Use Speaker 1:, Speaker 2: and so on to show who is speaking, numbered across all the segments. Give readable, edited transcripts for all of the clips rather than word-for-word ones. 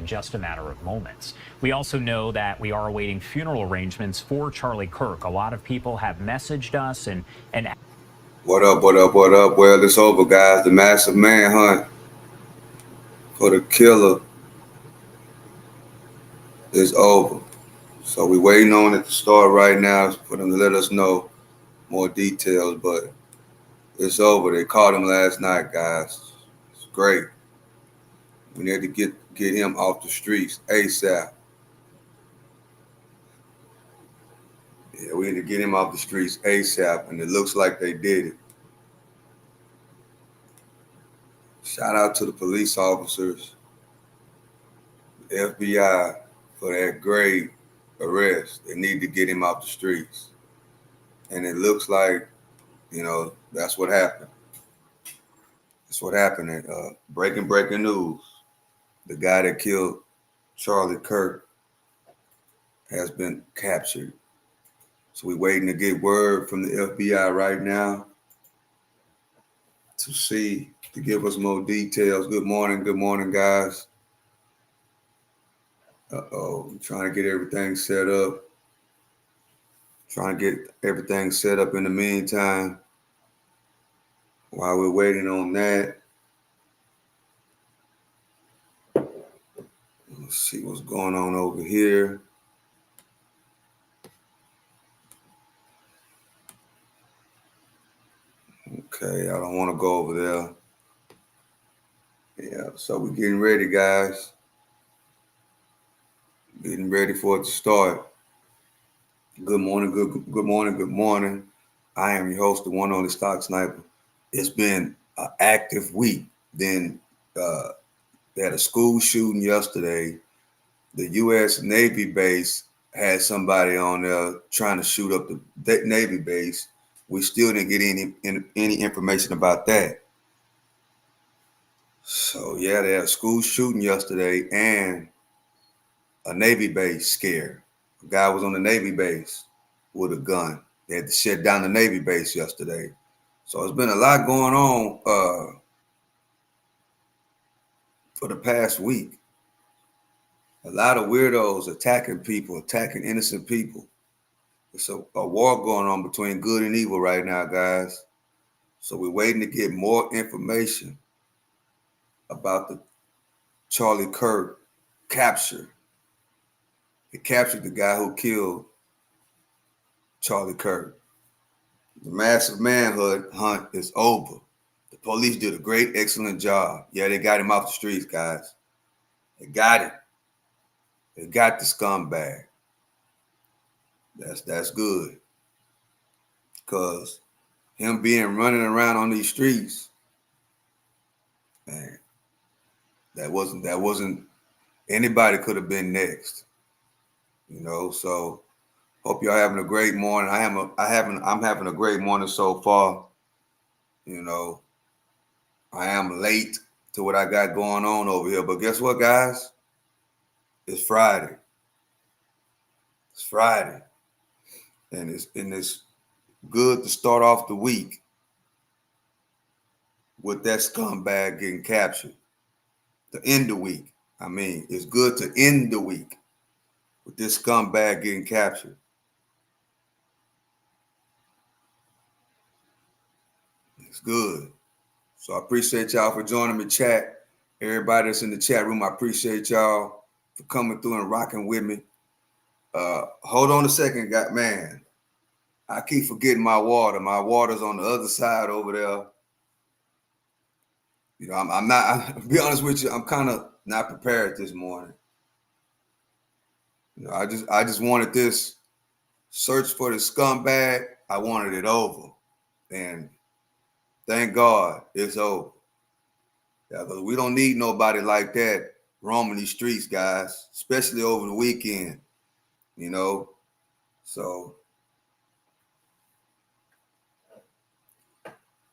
Speaker 1: in just a matter of moments. We also know that we are awaiting funeral arrangements for Charlie Kirk. A lot of people have messaged us and
Speaker 2: What up, what up, what up? Well, it's over, guys. The massive manhunt for the killer is over. So we waiting on it to start right now for them to let us know more details, but it's over. They caught him last night, guys. It's great. We need to get him off the streets ASAP. Yeah, we need to get him off the streets ASAP, and it looks like they did it. Shout out to the police officers, the FBI, for that great arrest. They need to get him off the streets. And it looks like, that's what happened. That's what happened. Breaking news. The guy that killed Charlie Kirk has been captured. So we're waiting to get word from the FBI right now to give us more details. Good morning, guys. I'm trying to get everything set up. Trying to get everything set up in the meantime. While we're waiting on that, let's see what's going on over here. Okay, I don't want to go over there. Yeah, so we're getting ready, guys. Getting ready for it to start. Good morning, good morning. I am your host, the one only Stock Sniper. It's been an active week. Then they had a school shooting yesterday. The U.S. Navy base had somebody on there trying to shoot up the Navy base. We still didn't get any information about that. So yeah, they had a school shooting yesterday and a Navy base scare. A guy was on the Navy base with a gun. They had to shut down the Navy base yesterday. So it's been a lot going on for the past week. A lot of weirdos attacking people, attacking innocent people. It's a war going on between good and evil right now, guys. So we're waiting to get more information about the Charlie Kirk capture. They captured the guy who killed Charlie Kirk. The massive manhunt hunt is over. The police did a great, excellent job. Yeah, they got him off the streets, guys. They got him. They got the scumbag. That's good. Because him being running around on these streets, man, that wasn't anybody could have been next. So hope y'all having a great morning. I'm having a great morning so far. I am late to what I got going on over here, but guess what, guys? It's Friday. It's Friday, and it's good to start off the week with that scumbag getting captured. To end the week, it's good to end the week with this scumbag getting captured. It's good. So I appreciate y'all for joining me, chat. Everybody that's in the chat room, I appreciate y'all for coming through and rocking with me. Hold on a second, man. I keep forgetting my water. My water's on the other side over there. I'm not. I'll be honest with you. I'm kind of not prepared this morning. I just wanted this search for the scumbag. I wanted it over, and thank God it's over. Yeah, because we don't need nobody like that roaming these streets, guys, especially over the weekend. So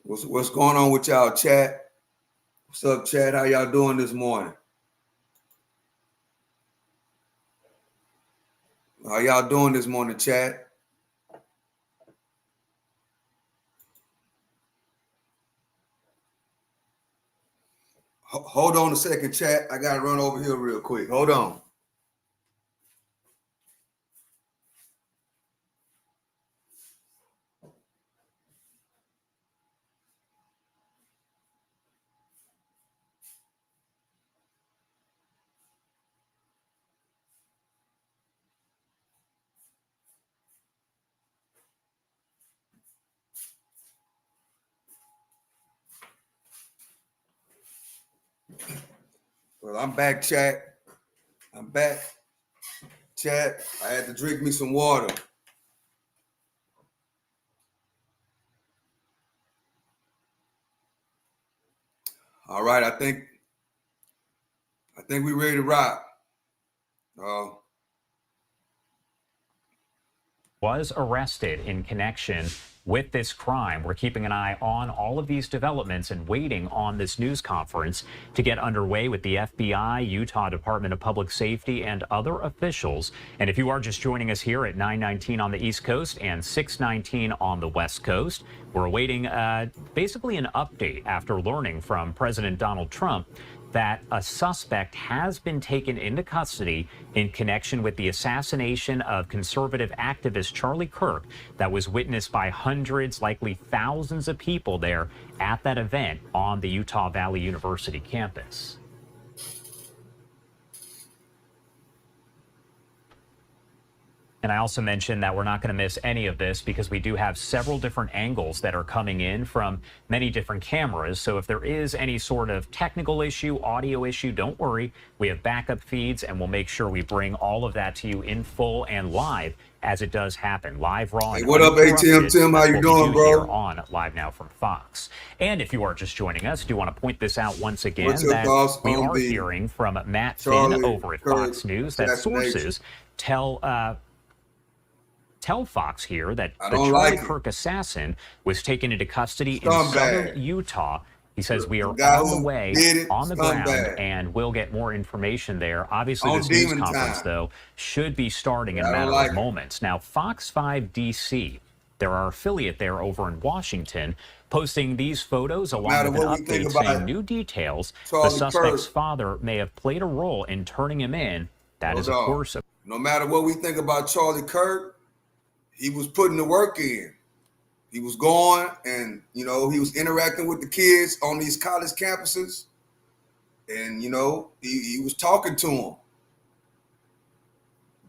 Speaker 2: what's going on with y'all, chat? What's up, chat? How y'all doing this morning? How y'all doing this morning, chat? Hold on a second, chat. I gotta run over here real quick. Hold on. Well, I'm back, chat. I'm back, chat. I had to drink me some water. All right, I think we're ready to rock.
Speaker 1: Was arrested in connection with this crime. We're keeping an eye on all of these developments and waiting on this news conference to get underway with the FBI, Utah Department of Public Safety, and other officials. And if you are just joining us here at 9:19 on the East Coast and 6:19 on the West Coast, we're awaiting basically an update after learning from President Donald Trump that a suspect has been taken into custody in connection with the assassination of conservative activist Charlie Kirk that was witnessed by hundreds, likely thousands of people there at that event on the Utah Valley University campus. And I also mentioned that we're not going to miss any of this because we do have several different angles that are coming in from many different cameras. So if there is any sort of technical issue, audio issue, don't worry. We have backup feeds and we'll make sure we bring all of that to you in full and live as it does happen. Live, raw, and
Speaker 2: what up, ATM Tim? How you doing, bro?
Speaker 1: Here on Live Now from Fox. And if you are just joining us, do want to point this out once again that we are hearing from Matt Finn over at Fox News that sources tell Fox here that the Charlie Kirk assassin was taken into custody in southern Utah. He says we are on the way, on the ground, and we'll get more information there. Obviously, this news conference, though, should be starting in a matter of moments. Now, Fox 5 DC, they're our affiliate there over in Washington, posting these photos along with an update saying new details. The suspect's father may have played a role in turning him in. That is, of course,
Speaker 2: no matter what we think about Charlie Kirk, he was putting the work in. He was going and, he was interacting with the kids on these college campuses. And, he was talking to them,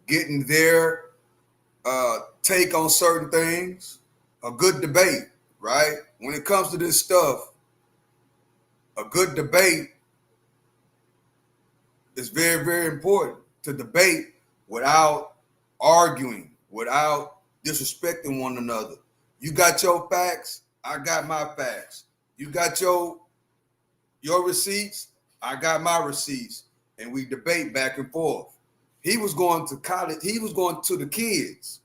Speaker 2: getting their take on certain things. A good debate, right? When it comes to this stuff, a good debate is very, very important. To debate without arguing, without disrespecting one another. You got your facts, I got my facts. You got your receipts, I got my receipts, and we debate back and forth. He was going to college, he was going to the kids.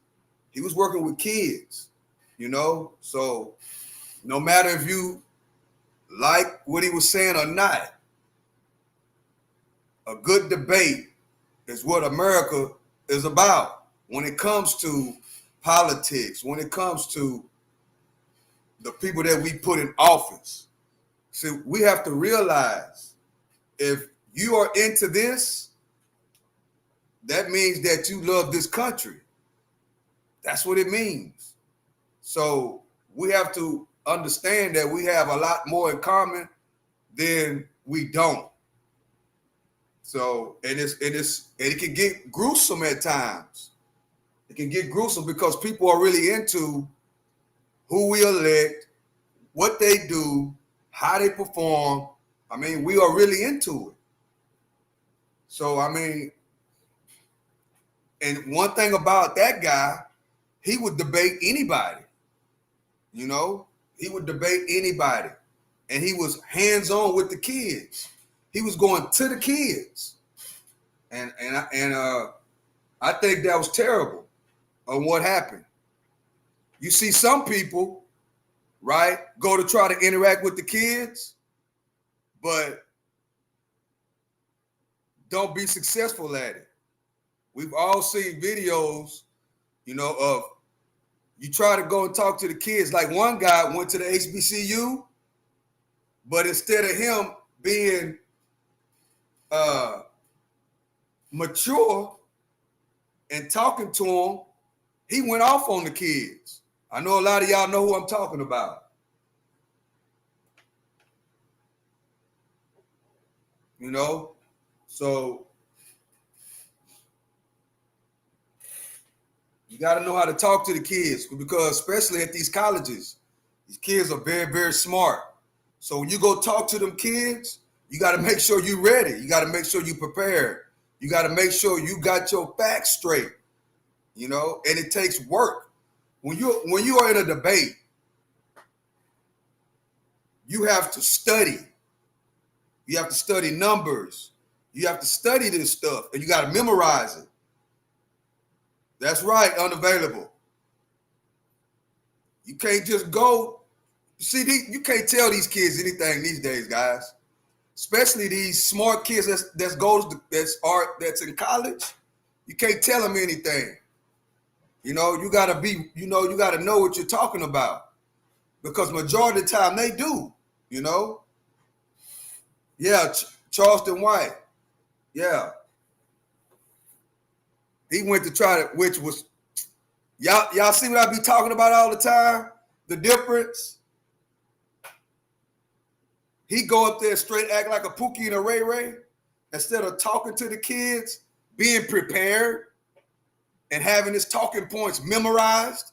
Speaker 2: He was working with kids, So no matter if you like what he was saying or not, a good debate is what America is about when it comes to politics, when it comes to the people that we put in office. See, we have to realize if you are into this, that means that you love this country. That's what it means. So we have to understand that we have a lot more in common than we don't. So, and it can get gruesome at times. It can get gruesome because people are really into who we elect, what they do, how they perform. I mean, we are really into it. So, and one thing about that guy, he would debate anybody. He would debate anybody. And he was hands-on with the kids. He was going to the kids. And I think that was terrible. On what happened. You see some people, right, go to try to interact with the kids, but don't be successful at it. We've all seen videos, of you try to go and talk to the kids. Like one guy went to the HBCU, but instead of him being mature and talking to him, he went off on the kids. I know a lot of y'all know who I'm talking about. You know, so you got to know how to talk to the kids, because especially at these colleges, these kids are very, very smart. So when you go talk to them kids, you got to make sure you're ready. You got to make sure you're prepared. You got to make sure you got your facts straight, you know, and it takes work. When you are in a debate, you have to study. You have to study numbers. You have to study this stuff, and you got to memorize it. That's right, unavailable. You can't just go. See, you can't tell these kids anything these days, guys. Especially these smart kids that's in college. You can't tell them anything. You know, you gotta know what you're talking about, because majority of the time they do. You know. Yeah, Charleston White. Yeah. He went to try to, which was, y'all see what I be talking about all the time? The difference. He go up there straight, act like a Pookie and a Ray Ray, instead of talking to the kids, being prepared, and having his talking points memorized.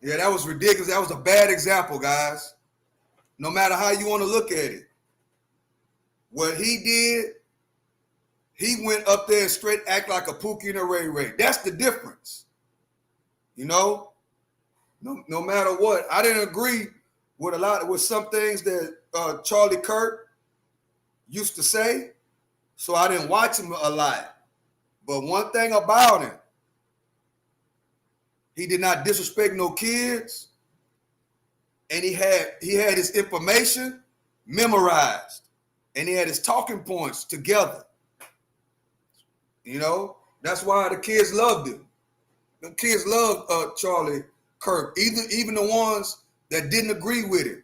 Speaker 2: Yeah, that was ridiculous. That was a bad example, guys. No matter how you want to look at it. What he did, he went up there and straight act like a Pookie and a Ray Ray. That's the difference. You know? No matter what. I didn't agree with some things that Charlie Kirk used to say, so I didn't watch him a lot. But one thing about him, he did not disrespect no kids, and he had his information memorized, and he had his talking points together. You know, that's why the kids loved him. The kids loved Charlie Kirk, even the ones that didn't agree with him.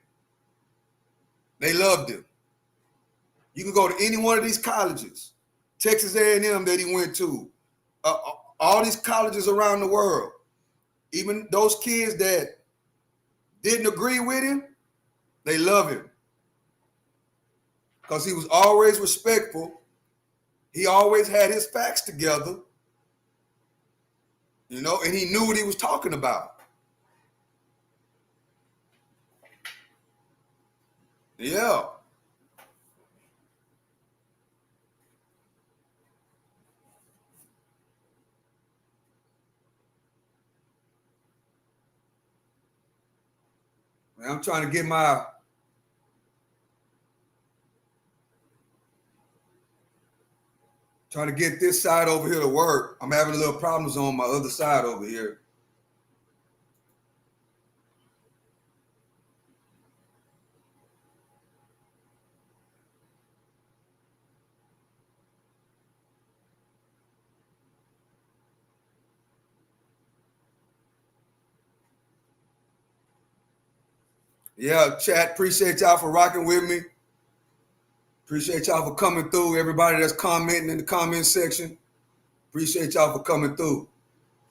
Speaker 2: They loved him. You can go to any one of these colleges, Texas A&M that he went to, all these colleges around the world. Even those kids that didn't agree with him, they love him, because he was always respectful. He always had his facts together, you know, and he knew what he was talking about. Yeah. Man, I'm trying to get this side over here to work. I'm having a little problems on my other side over here. Yeah, chat, appreciate y'all for rocking with me. Appreciate y'all for coming through. Everybody that's commenting in the comment section, appreciate y'all for coming through.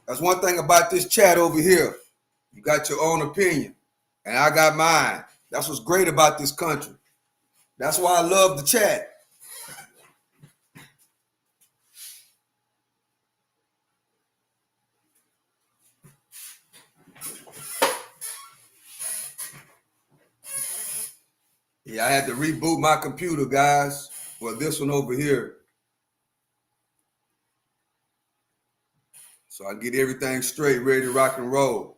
Speaker 2: That's one thing about this chat over here. You got your own opinion, and I got mine. That's what's great about this country. That's why I love the chat. Yeah, I had to reboot my computer, guys. Well, this one over here. So I get everything straight, ready to rock and roll.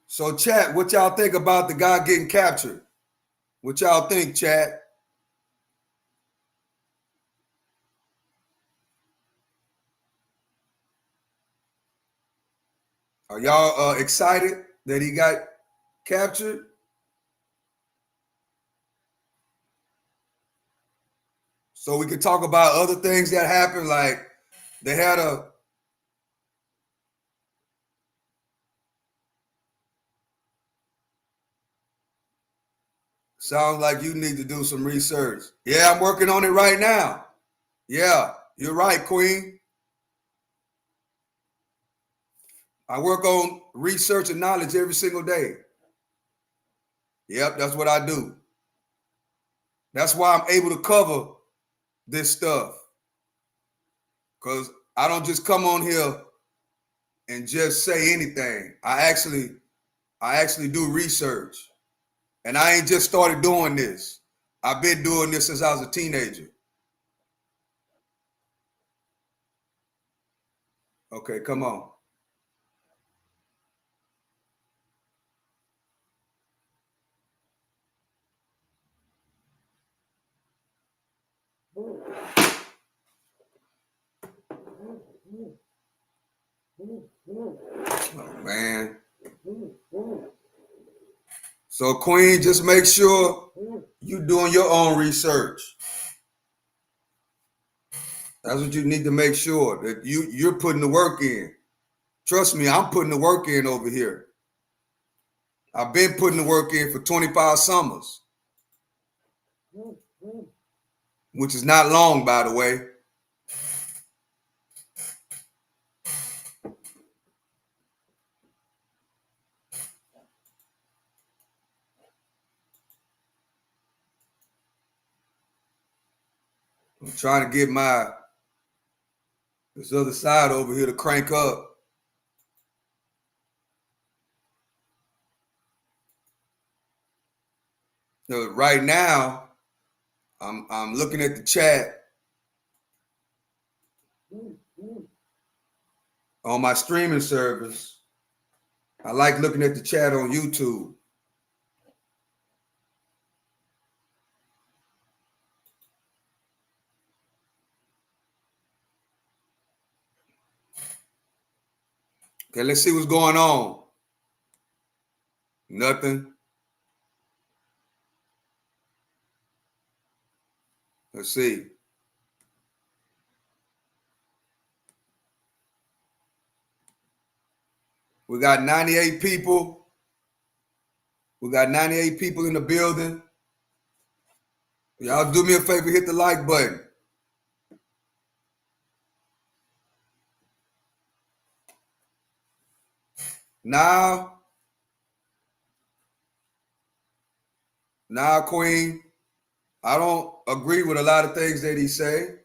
Speaker 2: So chat, what y'all think about the guy getting captured? What y'all think, chat? Are y'all excited that he got captured? So we could talk about other things that happened, like they had Sounds like you need to do some research. Yeah, I'm working on it right now. Yeah, you're right, Queen. I work on research and knowledge every single day. Yep, that's what I do. That's why I'm able to cover this stuff. Because I don't just come on here and just say anything. I actually do research. And I ain't just started doing this. I've been doing this since I was a teenager. Okay, come on. Oh, man. So, Queen, just make sure you're doing your own research. That's what you need to make sure, that you're putting the work in. Trust me, I'm putting the work in over here. I've been putting the work in for 25 summers, which is not long, by the way. I'm trying to get this other side over here to crank up. Right now, I'm looking at the chat on my streaming service. I like looking at the chat on YouTube. Okay, let's see what's going on. Nothing. Let's see. We got 98 people. We got 98 people in the building. Y'all do me a favor, hit the like button. Now, Queen, I don't agree with a lot of things that he say.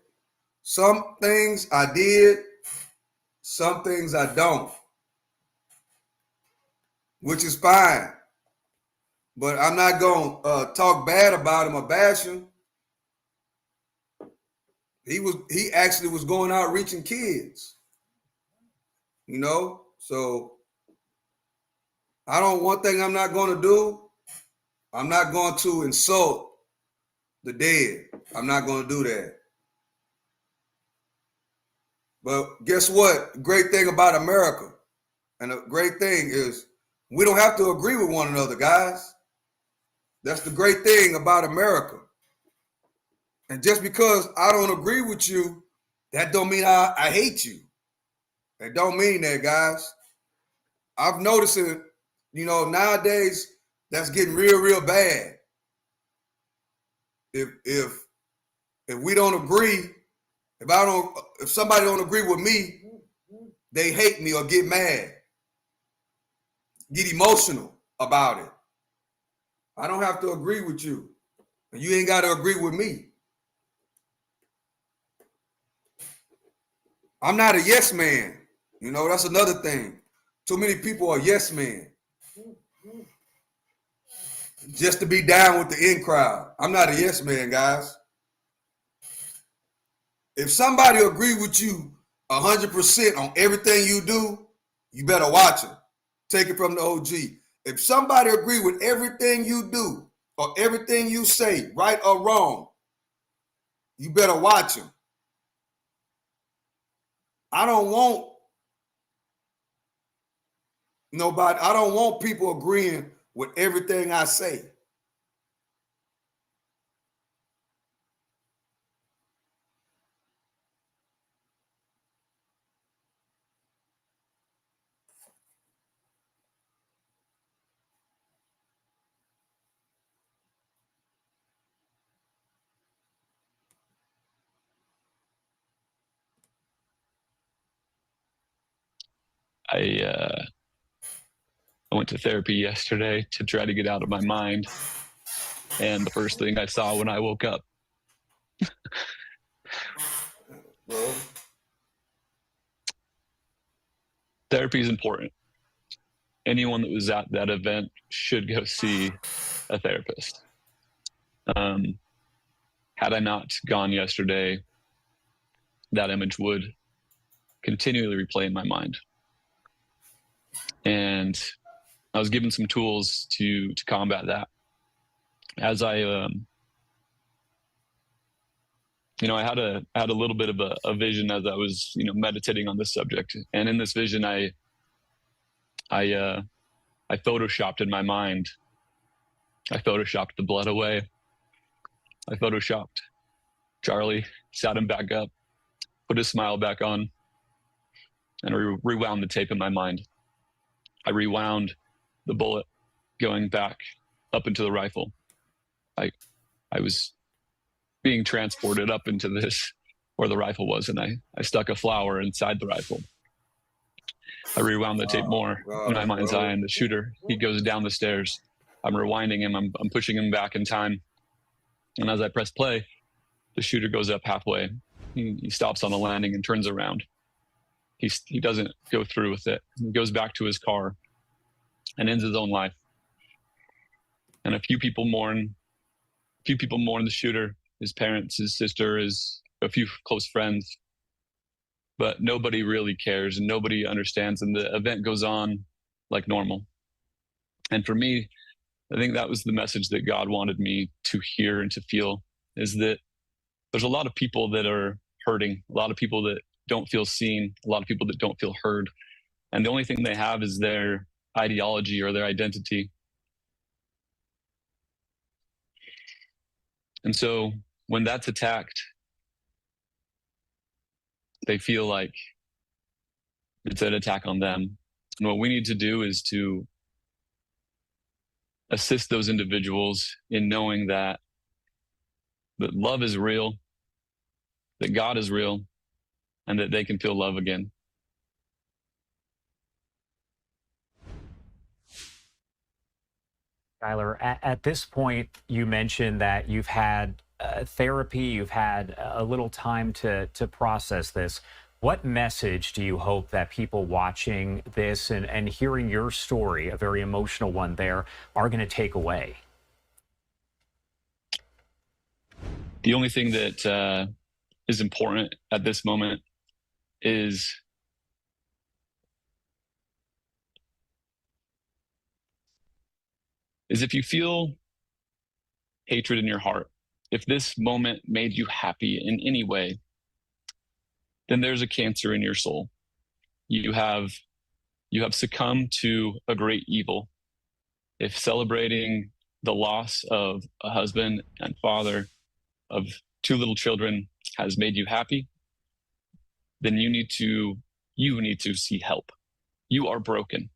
Speaker 2: Some things I did, some things I don't, which is fine. But I'm not going to talk bad about him or bash him. He actually was going out reaching kids, you know? So one thing I'm not going to do, I'm not going to insult the dead. I'm not going to do that. But guess what? Great thing about America, and a great thing is we don't have to agree with one another, guys. That's the great thing about America. And just because I don't agree with you, that don't mean I hate you. That don't mean that, guys. I've noticed it, nowadays that's getting real, real bad. If we don't agree, if somebody don't agree with me, they hate me or get mad, get emotional about it. I don't have to agree with you. You ain't got to agree with me. I'm not a yes man. That's another thing. Too many people are yes men. Just to be down with the in crowd. I'm not a yes man, guys. If somebody agree with you 100% on everything you do, you better watch them. Take it from the OG. If somebody agree with everything you do or everything you say, right or wrong, you better watch them. I don't want people agreeing with everything I say.
Speaker 3: I went to therapy yesterday to try to get out of my mind. And the first thing I saw when I woke up.
Speaker 2: Well,
Speaker 3: Therapy is important. Anyone that was at that event should go see a therapist. Had I not gone yesterday, that image would continually replay in my mind. And I was given some tools to combat that. As I I had a little bit of a vision as I was, meditating on this subject. And in this vision, I photoshopped in my mind. I photoshopped the blood away. I photoshopped Charlie, sat him back up, put his smile back on, and rewound the tape in my mind. I rewound the bullet going back up into the rifle. I was being transported up into this, where the rifle was, and I stuck a flower inside the rifle. I rewound the tape more in my mind's eye, and the shooter, he goes down the stairs. I'm rewinding him. I'm pushing him back in time. And as I press play, the shooter goes up halfway. He stops on a landing and turns around. He doesn't go through with it. He goes back to his car and ends his own life. And a few people mourn the shooter, his parents, his sister, a few close friends. But nobody really cares and nobody understands. And the event goes on like normal. And for me, I think that was the message that God wanted me to hear and to feel, is that there's a lot of people that are hurting, a lot of people that don't feel seen, a lot of people that don't feel heard. And the only thing they have is their ideology or their identity. And so when that's attacked, they feel like it's an attack on them. And what we need to do is to assist those individuals in knowing that love is real, that God is real, and that they can feel love again.
Speaker 1: Skylar, at this point, you mentioned that you've had therapy, you've had a little time to process this. What message do you hope that people watching this and hearing your story, a very emotional one there, are going to take away?
Speaker 3: The only thing that is important at this moment is if you feel hatred in your heart, if this moment made you happy in any way, then there's a cancer in your soul. You have succumbed to a great evil. If celebrating the loss of a husband and father of 2 little children has made you happy, then you need to see help. You are broken.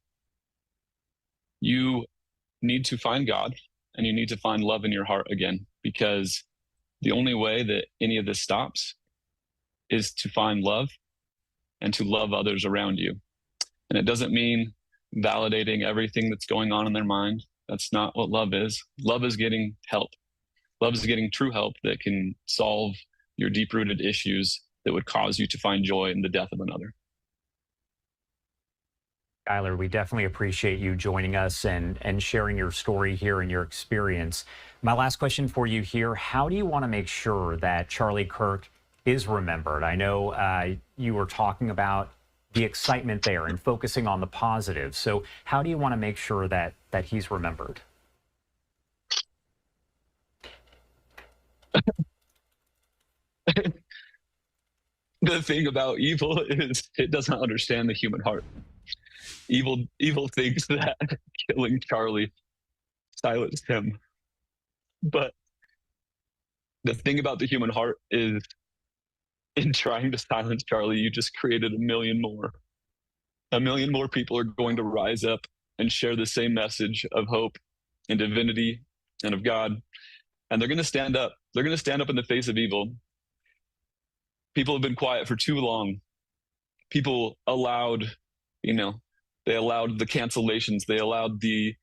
Speaker 3: You need to find God, and you need to find love in your heart again, because the only way that any of this stops is to find love and to love others around you. And it doesn't mean validating everything that's going on in their mind. That's not what love is. Love is getting help. Love is getting true help that can solve your deep-rooted issues that would cause you to find joy in the death of another.
Speaker 1: Skylar, we definitely appreciate you joining us and sharing your story here and your experience. My last question for you here, how do you want to make sure that Charlie Kirk is remembered? I know you were talking about the excitement there and focusing on the positive. So how do you want to make sure that he's remembered?
Speaker 3: The thing about evil is it doesn't understand the human heart. Evil thinks that killing Charlie silenced him. But the thing about the human heart is, in trying to silence Charlie, you just created a million more. A million more people are going to rise up and share the same message of hope and divinity and of God. And they're going to stand up. They're going to stand up in the face of evil. People have been quiet for too long. People allowed, They allowed the cancellations. They allowed the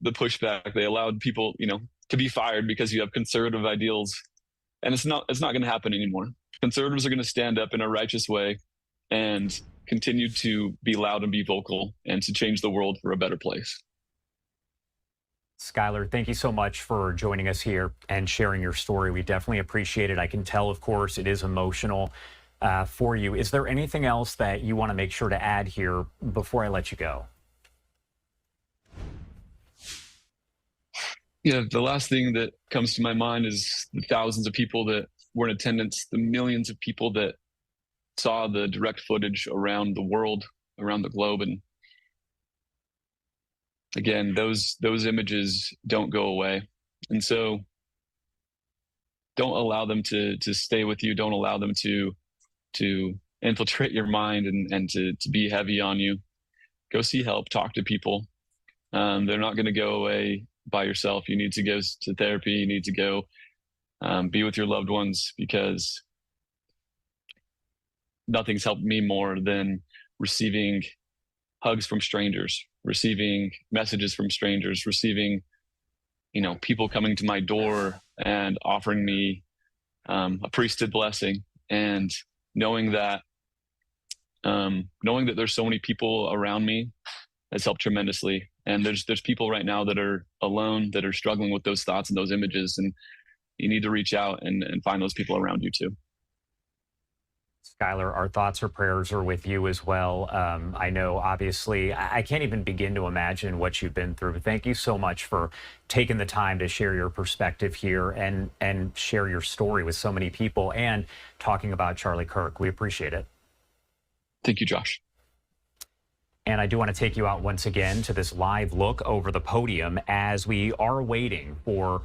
Speaker 3: pushback. They allowed people, to be fired because you have conservative ideals. And it's not going to happen anymore. Conservatives are going to stand up in a righteous way and continue to be loud and be vocal and to change the world for a better place.
Speaker 1: Skylar, thank you so much for joining us here and sharing your story. We definitely appreciate it. I can tell, of course, it is emotional for you. Is there anything else that you want to make sure to add here before I let you go?
Speaker 3: Yeah, the last thing that comes to my mind is the thousands of people that were in attendance, the millions of people that saw the direct footage around the world, around the globe. And again, those images don't go away. And so don't allow them to stay with you. Don't allow them to infiltrate your mind and to be heavy on you. Go see help, talk to people. They're not going to go away by yourself. You need to go to therapy. You need to go be with your loved ones, because nothing's helped me more than receiving hugs from strangers, receiving messages from strangers, receiving, people coming to my door and offering me a priesthood blessing, and knowing that there's so many people around me has helped tremendously. And there's people right now that are alone, that are struggling with those thoughts and those images, and you need to reach out and find those people around you too.
Speaker 1: Skylar, our thoughts or prayers are with you as well. I know, obviously, I can't even begin to imagine what you've been through. But thank you so much for taking the time to share your perspective here and share your story with so many people and talking about Charlie Kirk. We appreciate it.
Speaker 3: Thank you, Josh.
Speaker 1: And I do want to take you out once again to this live look over the podium as we are waiting for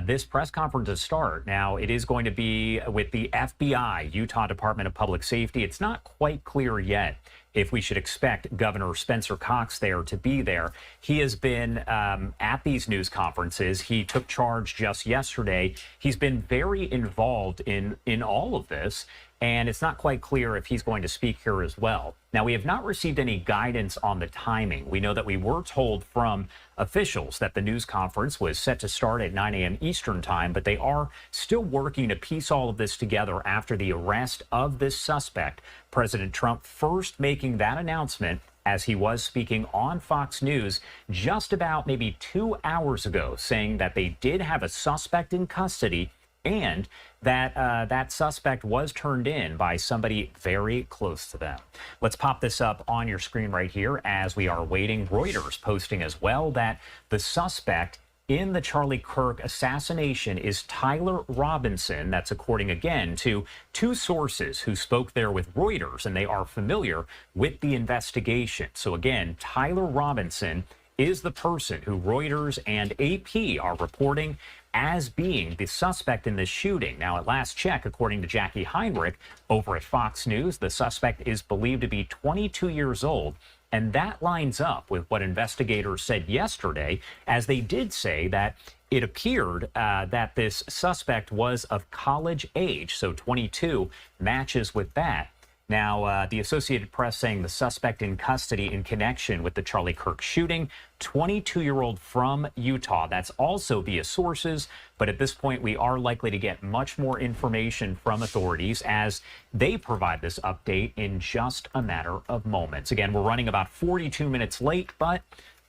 Speaker 1: this press conference to start. Now, it is going to be with the FBI, Utah Department of Public Safety. It's not quite clear yet if we should expect Governor Spencer Cox there to be there. He has been at these news conferences. He took charge just yesterday. He's been very involved in all of this, and it's not quite clear if he's going to speak here as well. Now, we have not received any guidance on the timing. We know that we were told from officials that the news conference was set to start at 9 a.m. Eastern time, but they are still working to piece all of this together after the arrest of this suspect. President Trump first making that announcement as he was speaking on Fox News just about maybe 2 hours ago, saying that they did have a suspect in custody and that that suspect was turned in by somebody very close to them. Let's pop this up on your screen right here as we are waiting. Reuters posting as well that the suspect in the Charlie Kirk assassination is Tyler Robinson. That's according again to two sources who spoke there with Reuters, and they are familiar with the investigation. So again, Tyler Robinson is the person who Reuters and AP are reporting as being the suspect in this shooting. Now, at last check, according to Jackie Heinrich over at Fox News, the suspect is believed to be 22 years old. And that lines up with what investigators said yesterday, as they did say that it appeared that this suspect was of college age. So 22 matches with that. Now, the Associated Press saying the suspect in custody in connection with the Charlie Kirk shooting, 22-year-old from Utah. That's also via sources, but at this point, we are likely to get much more information from authorities as they provide this update in just a matter of moments. Again, we're running about 42 minutes late, but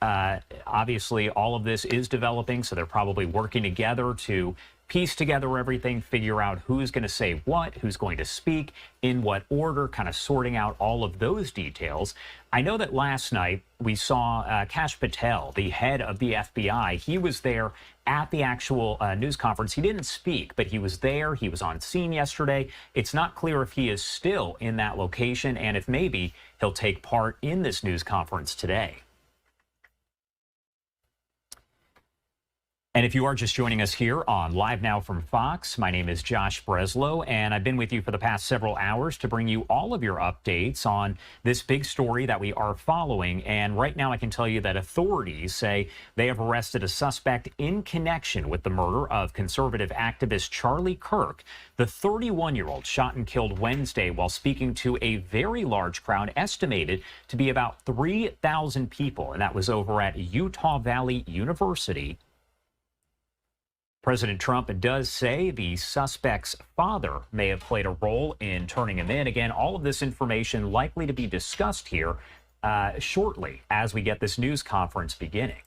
Speaker 1: obviously all of this is developing, so they're probably working together to piece together everything, figure out who's going to say what, who's going to speak, in what order, kind of sorting out all of those details. I know that last night we saw Kash Patel, the head of the FBI. He was there at the actual news conference. He didn't speak, but he was there. He was on scene yesterday. It's not clear if he is still in that location and if maybe he'll take part in this news conference today. And if you are just joining us here on Live Now from Fox, my name is Josh Breslow, and I've been with you for the past several hours to bring you all of your updates on this big story that we are following. And right now I can tell you that authorities say they have arrested a suspect in connection with the murder of conservative activist Charlie Kirk. The 31-year-old shot and killed Wednesday while speaking to a very large crowd, estimated to be about 3,000 people, and that was over at Utah Valley University. President Trump does say the suspect's father may have played a role in turning him in. Again, all of this information likely to be discussed here shortly as we get this news conference beginning.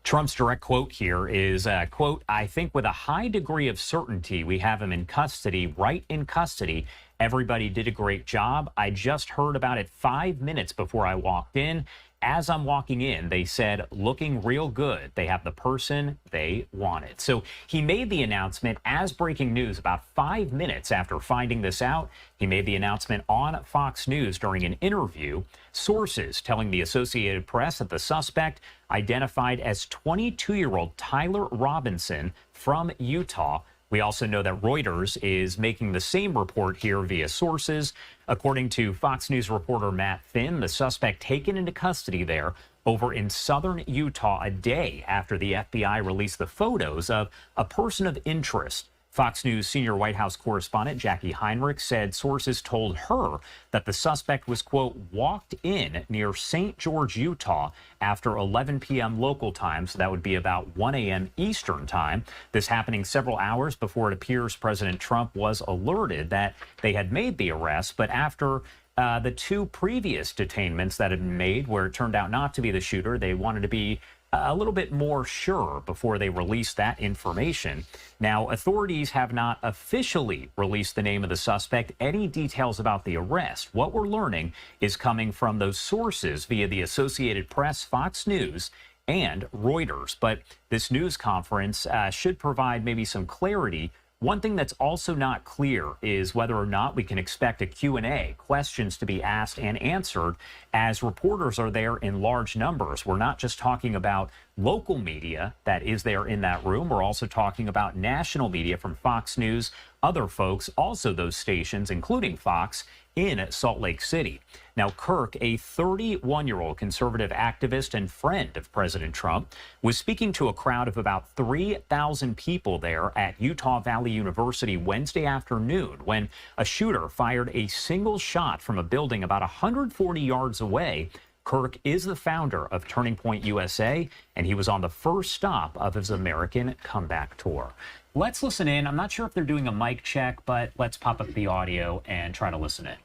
Speaker 1: Trump's direct quote here is, quote, "I think with a high degree of certainty we have him in custody, right in custody. Everybody did a great job. I just heard about it 5 minutes before I walked in. As I'm walking in, they said, looking real good. They have the person they wanted." So he made the announcement as breaking news about 5 minutes after finding this out. He made the announcement on Fox News during an interview. Sources telling the Associated Press that the suspect, identified as 22-year-old Tyler Robinson from Utah. We also know that Reuters is making the same report here via sources. According to Fox News reporter Matt Finn, the suspect taken into custody there over in southern Utah a day after the FBI released the photos of a person of interest. Fox News senior White House correspondent Jackie Heinrich said sources told her that the suspect was, quote, walked in near St. George, Utah after 11 p.m. local time. So that would be about 1 a.m. Eastern time. This happening several hours before it appears President Trump was alerted that they had made the arrest. But after the two previous detainments that had been made where it turned out not to be the shooter, they wanted to be a little bit more sure before they released that information. Now, authorities have not officially released the name of the suspect, any details about the arrest. What we're learning is coming from those sources via the Associated Press, Fox News, and Reuters. But this news conference should provide maybe some clarity. One thing that's also not clear is whether or not we can expect a Q&A, questions to be asked and answered, as reporters are there in large numbers. We're not just talking about local media that is there in that room. We're also talking about national media from Fox News, other folks, also those stations, including Fox, in Salt Lake City. Now, Kirk, a 31-year-old conservative activist and friend of President Trump, was speaking to a crowd of about 3,000 people there at Utah Valley University Wednesday afternoon when a shooter fired a single shot from a building about 140 yards away. Kirk is the founder of Turning Point USA, and he was on the first stop of his American Comeback Tour. Let's listen in. I'm not sure if they're doing a mic check, but let's pop up the audio and try to listen in.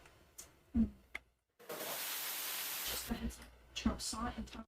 Speaker 4: Trump saw it and talked.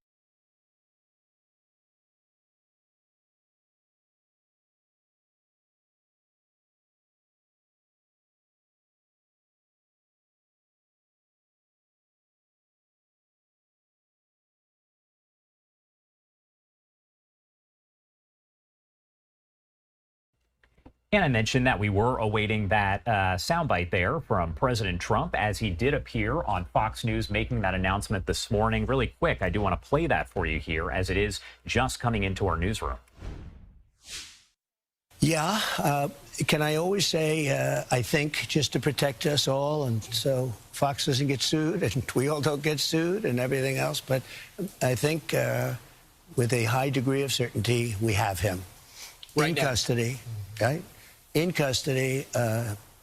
Speaker 1: And I mentioned that we were awaiting that soundbite there from President Trump as he did appear on Fox News making that announcement this morning. Really quick, I do want to play that for you here as it is just coming into our newsroom.
Speaker 5: Yeah. Can I always say, I think, just to protect us all, and so Fox doesn't get sued and we all don't get sued and everything else. But I think with a high degree of certainty, we have him in custody, right? In custody.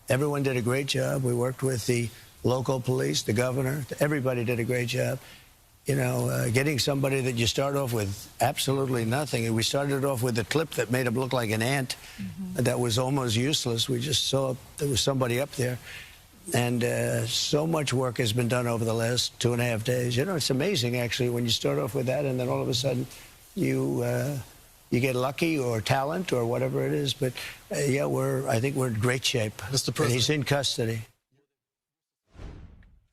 Speaker 5: Everyone did a great job. We worked with the local police, the governor. Everybody did a great job. You know, getting somebody that you start off with absolutely nothing. And we started off with a clip that made him look like an ant that was almost useless. We just saw there was somebody up there. And so much work has been done over the last 2.5 days. You know, it's amazing, actually, when you start off with that and then all of a sudden you get lucky or talent or whatever it is. But, yeah, I think we're in great shape. Mr. President. And he's in custody.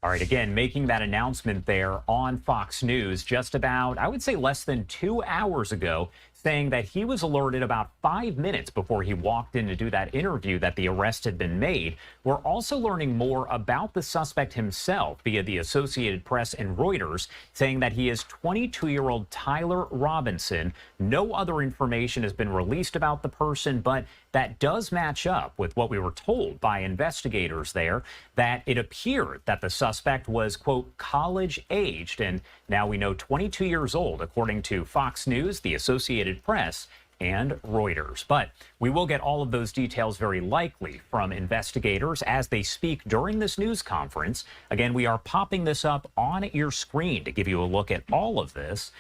Speaker 1: All right, again, making that announcement there on Fox News just about, I would say, less than 2 hours ago, saying that he was alerted about 5 minutes before he walked in to do that interview that the arrest had been made. We're also learning more about the suspect himself via the Associated Press and Reuters, saying that he is 22-year-old Tyler Robinson. No other information has been released about the person, but that does match up with what we were told by investigators there, that it appeared that the suspect was, quote, college-aged, and now we know 22 years old, according to Fox News, the Associated Press, and Reuters. But we will get all of those details very likely from investigators as they speak during this news conference. Again, we are popping this up on your screen to give you a look at all of this.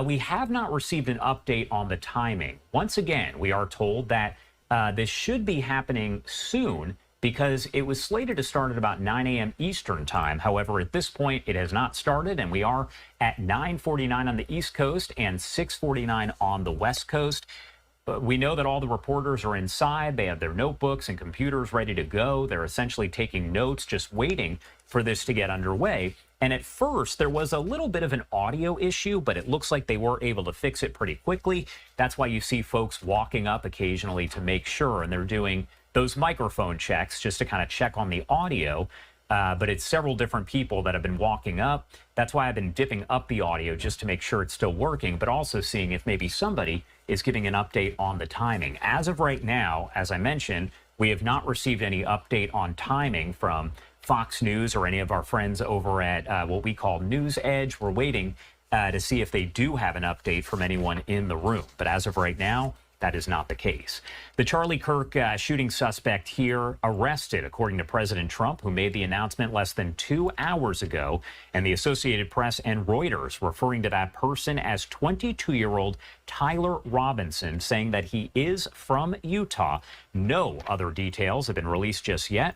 Speaker 1: We have not received an update on the timing. Once again, we are told that this should be happening soon because it was slated to start at about 9 a.m. Eastern time. However, at this point, it has not started, and we are at 9:49 on the East Coast and 6:49 on the West Coast. But we know that all the reporters are inside. They have their notebooks and computers ready to go. They're essentially taking notes, just waiting for this to get underway. And at first, there was a little bit of an audio issue, but it looks like they were able to fix it pretty quickly. That's why you see folks walking up occasionally to make sure, and they're doing those microphone checks just to kind of check on the audio. But it's several different people that have been walking up. That's why I've been dipping up the audio just to make sure it's still working, but also seeing if maybe somebody is giving an update on the timing. As of right now, as I mentioned, we have not received any update on timing from Fox News or any of our friends over at what we call News Edge. We're waiting to see if they do have an update from anyone in the room. But as of right now, that is not the case. The Charlie Kirk shooting suspect here arrested, according to President Trump, who made the announcement less than 2 hours ago, and the Associated Press and Reuters referring to that person as 22-year-old Tyler Robinson, saying that he is from Utah. No other details have been released just yet.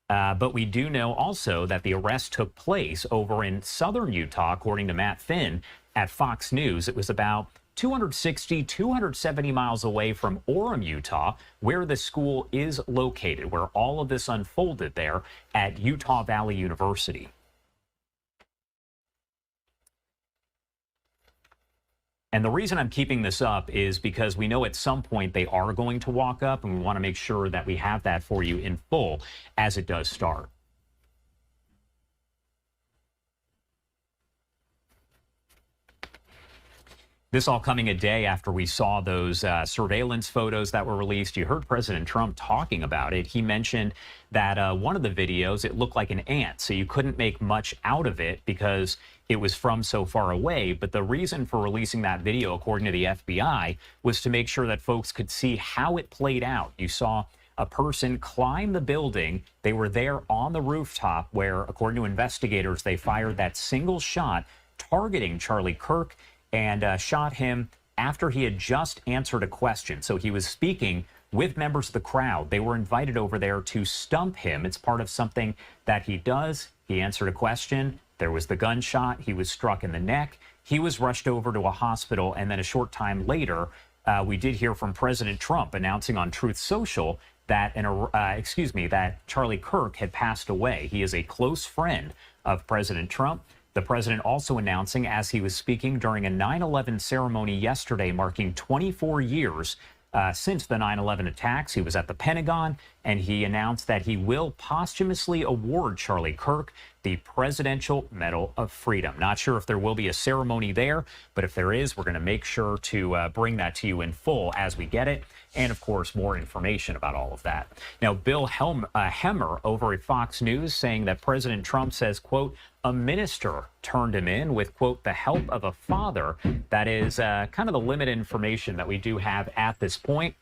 Speaker 1: But we do know also that the arrest took place over in southern Utah, according to Matt Finn at Fox News. It was about 270 miles away from Orem, Utah, where the school is located, where all of this unfolded there at Utah Valley University. And the reason I'm keeping this up is because we know at some point they are going to walk up, and we want to make sure that we have that for you in full as it does start. This all coming a day after we saw those surveillance photos that were released. You heard President Trump talking about it. He mentioned that one of the videos, it looked like an ant, so you couldn't make much out of it because it was from so far away. But the reason for releasing that video, according to the FBI, was to make sure that folks could see how it played out. You saw a person climb the building. They were there on the rooftop where, according to investigators, they fired that single shot targeting Charlie Kirk and shot him after he had just answered a question. So he was speaking with members of the crowd. They were invited over there to stump him. It's part of something that he does. He answered a question. There was the gunshot. He was struck in the neck. He was rushed over to a hospital. And then a short time later, we did hear from President Trump announcing on Truth Social that that Charlie Kirk had passed away. He is a close friend of President Trump. The president also announcing as he was speaking during a 9/11 ceremony yesterday, marking 24 years since the 9/11 attacks. He was at the Pentagon, and he announced that he will posthumously award Charlie Kirk the Presidential Medal of Freedom. Not sure if there will be a ceremony there, but if there is, we're going to make sure to bring that to you in full as we get it. And, of course, more information about all of that. Now, Bill Hemmer over at Fox News saying that President Trump says, quote, a minister turned him in with, quote, the help of a father. That is kind of the limited information that we do have at this point.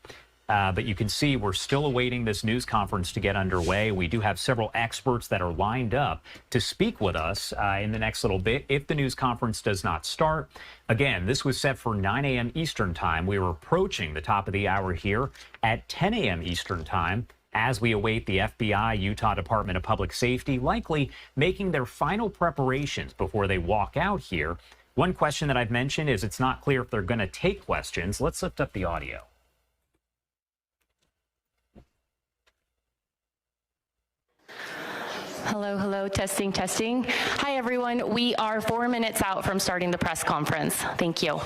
Speaker 1: But you can see we're still awaiting this news conference to get underway. We do have several experts that are lined up to speak with us in the next little bit if the news conference does not start. Again, this was set for 9 a.m. Eastern time. We were approaching the top of the hour here at 10 a.m. Eastern time as we await the FBI, Utah Department of Public Safety, likely making their final preparations before they walk out here. One question that I've mentioned is it's not clear if they're going to take questions. Let's lift up the audio.
Speaker 6: Hello, hello, testing, testing. Hi, everyone. We are 4 minutes out from starting the press conference. Thank you.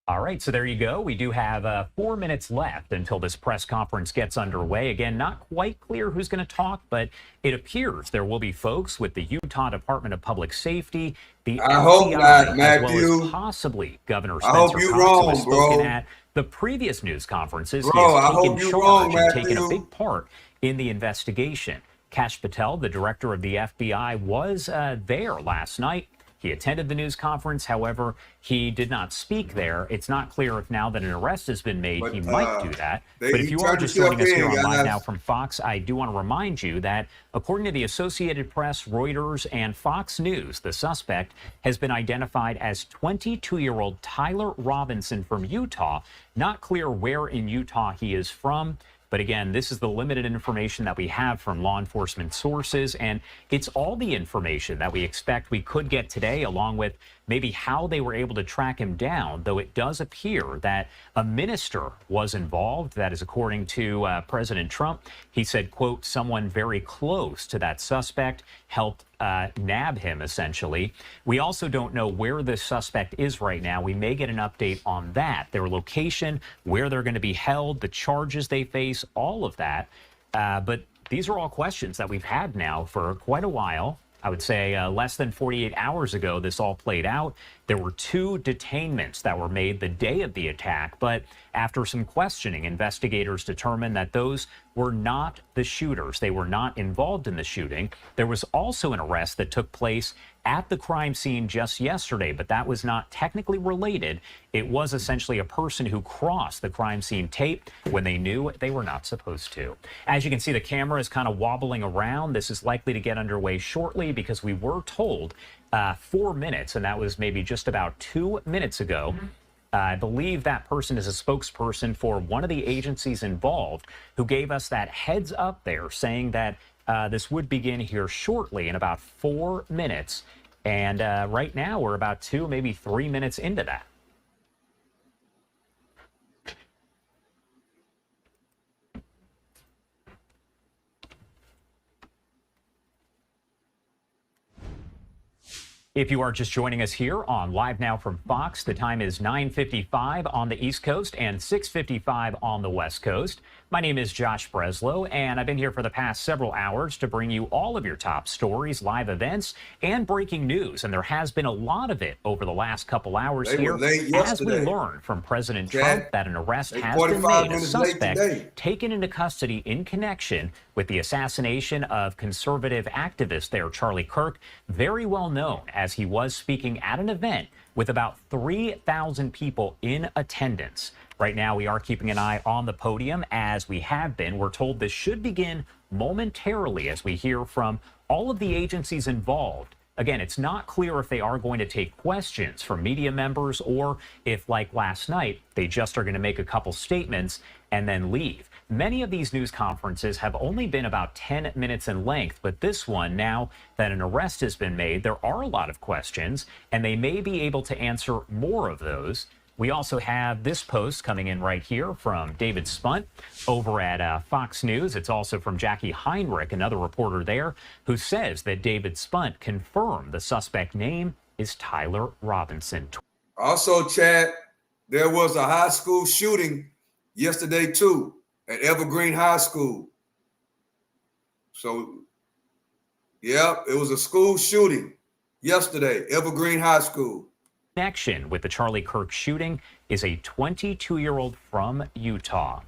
Speaker 1: All right, so there you go. We do have 4 minutes left until this press conference gets underway. Again, not quite clear who's going to talk, but it appears there will be folks with the Utah Department of Public Safety, the
Speaker 2: I hope
Speaker 1: FBI,
Speaker 2: not,
Speaker 1: as well
Speaker 2: Matthew.
Speaker 1: as possibly Governor
Speaker 2: I hope
Speaker 1: Spencer
Speaker 2: you're
Speaker 1: Cox, who has
Speaker 2: wrong,
Speaker 1: spoken
Speaker 2: bro.
Speaker 1: at the previous news conferences. He
Speaker 2: Bro,
Speaker 1: has
Speaker 2: I
Speaker 1: taken
Speaker 2: hope you're wrong,
Speaker 1: charge and taken a
Speaker 2: Matthew.
Speaker 1: big part in the investigation. Kash Patel, the director of the FBI, was there last night. He attended the news conference. However, he did not speak there. It's not clear if now that an arrest has been made,
Speaker 2: But,
Speaker 1: he might do that. But if
Speaker 2: he
Speaker 1: you are
Speaker 2: turned
Speaker 1: just
Speaker 2: himself
Speaker 1: joining us here
Speaker 2: in,
Speaker 1: on Live
Speaker 2: guys.
Speaker 1: Now from Fox, I do want to remind you that according to the Associated Press, Reuters, and Fox News, the suspect has been identified as 22-year-old Tyler Robinson from Utah. Not clear where in Utah he is from. But again, this is the limited information that we have from law enforcement sources, and it's all the information that we expect we could get today, along with maybe how they were able to track him down, though it does appear that a minister was involved. That is according to President Trump. He said, quote, someone very close to that suspect helped nab him, essentially. We also don't know where this suspect is right now. We may get an update on that, their location, where they're going to be held, the charges they face, all of that. But these are all questions that we've had now for quite a while. I would say less than 48 hours ago, this all played out. There were 2 detainments that were made the day of the attack, but after some questioning, investigators determined that those were not the shooters. They were not involved in the shooting. There was also an arrest that took place at the crime scene just yesterday, but that was not technically related. It was essentially a person who crossed the crime scene tape when they knew they were not supposed to. As you can see, the camera is kind of wobbling around. This is likely to get underway shortly because we were told 4 minutes, and that was maybe just about 2 minutes ago. I believe that person is a spokesperson for one of the agencies involved who gave us that heads up there, saying that this would begin here shortly in about 4 minutes. And right now we're about 2, maybe 3 minutes into that. If you are just joining us here on Live Now from Fox, the time is 9:55 on the East Coast and 6:55 on the West Coast. My name is Josh Breslow, and I've been here for the past several hours to bring you all of your top stories, live events, and breaking news. And there has been a lot of it over the last couple hours
Speaker 2: They
Speaker 1: here
Speaker 2: were late
Speaker 1: as we
Speaker 2: yesterday.
Speaker 1: learned from President
Speaker 2: Chad,
Speaker 1: Trump that an arrest
Speaker 2: they
Speaker 1: has been
Speaker 2: 45
Speaker 1: made, a
Speaker 2: minutes late
Speaker 1: suspect
Speaker 2: today.
Speaker 1: taken into custody in connection with the assassination of conservative activist there, Charlie Kirk, very well known as he was speaking at an event with about 3,000 people in attendance. Right now, we are keeping an eye on the podium as we have been. We're told this should begin momentarily as we hear from all of the agencies involved. Again, it's not clear if they are going to take questions from media members or if, like last night, they just are going to make a couple statements and then leave. Many of these news conferences have only been about 10 minutes in length, but this one, now that an arrest has been made, there are a lot of questions, and they may be able to answer more of those. We also have this post coming in right here from David Spunt over at Fox News. It's also from Jackie Heinrich, another reporter there, who says that David Spunt confirmed the suspect name is Tyler Robinson.
Speaker 2: Also, Chad, there was a high school shooting yesterday too at Evergreen High School. So, yeah, it was a school shooting yesterday, Evergreen High School.
Speaker 1: Connection with the Charlie Kirk shooting is a 22-year-old from Utah.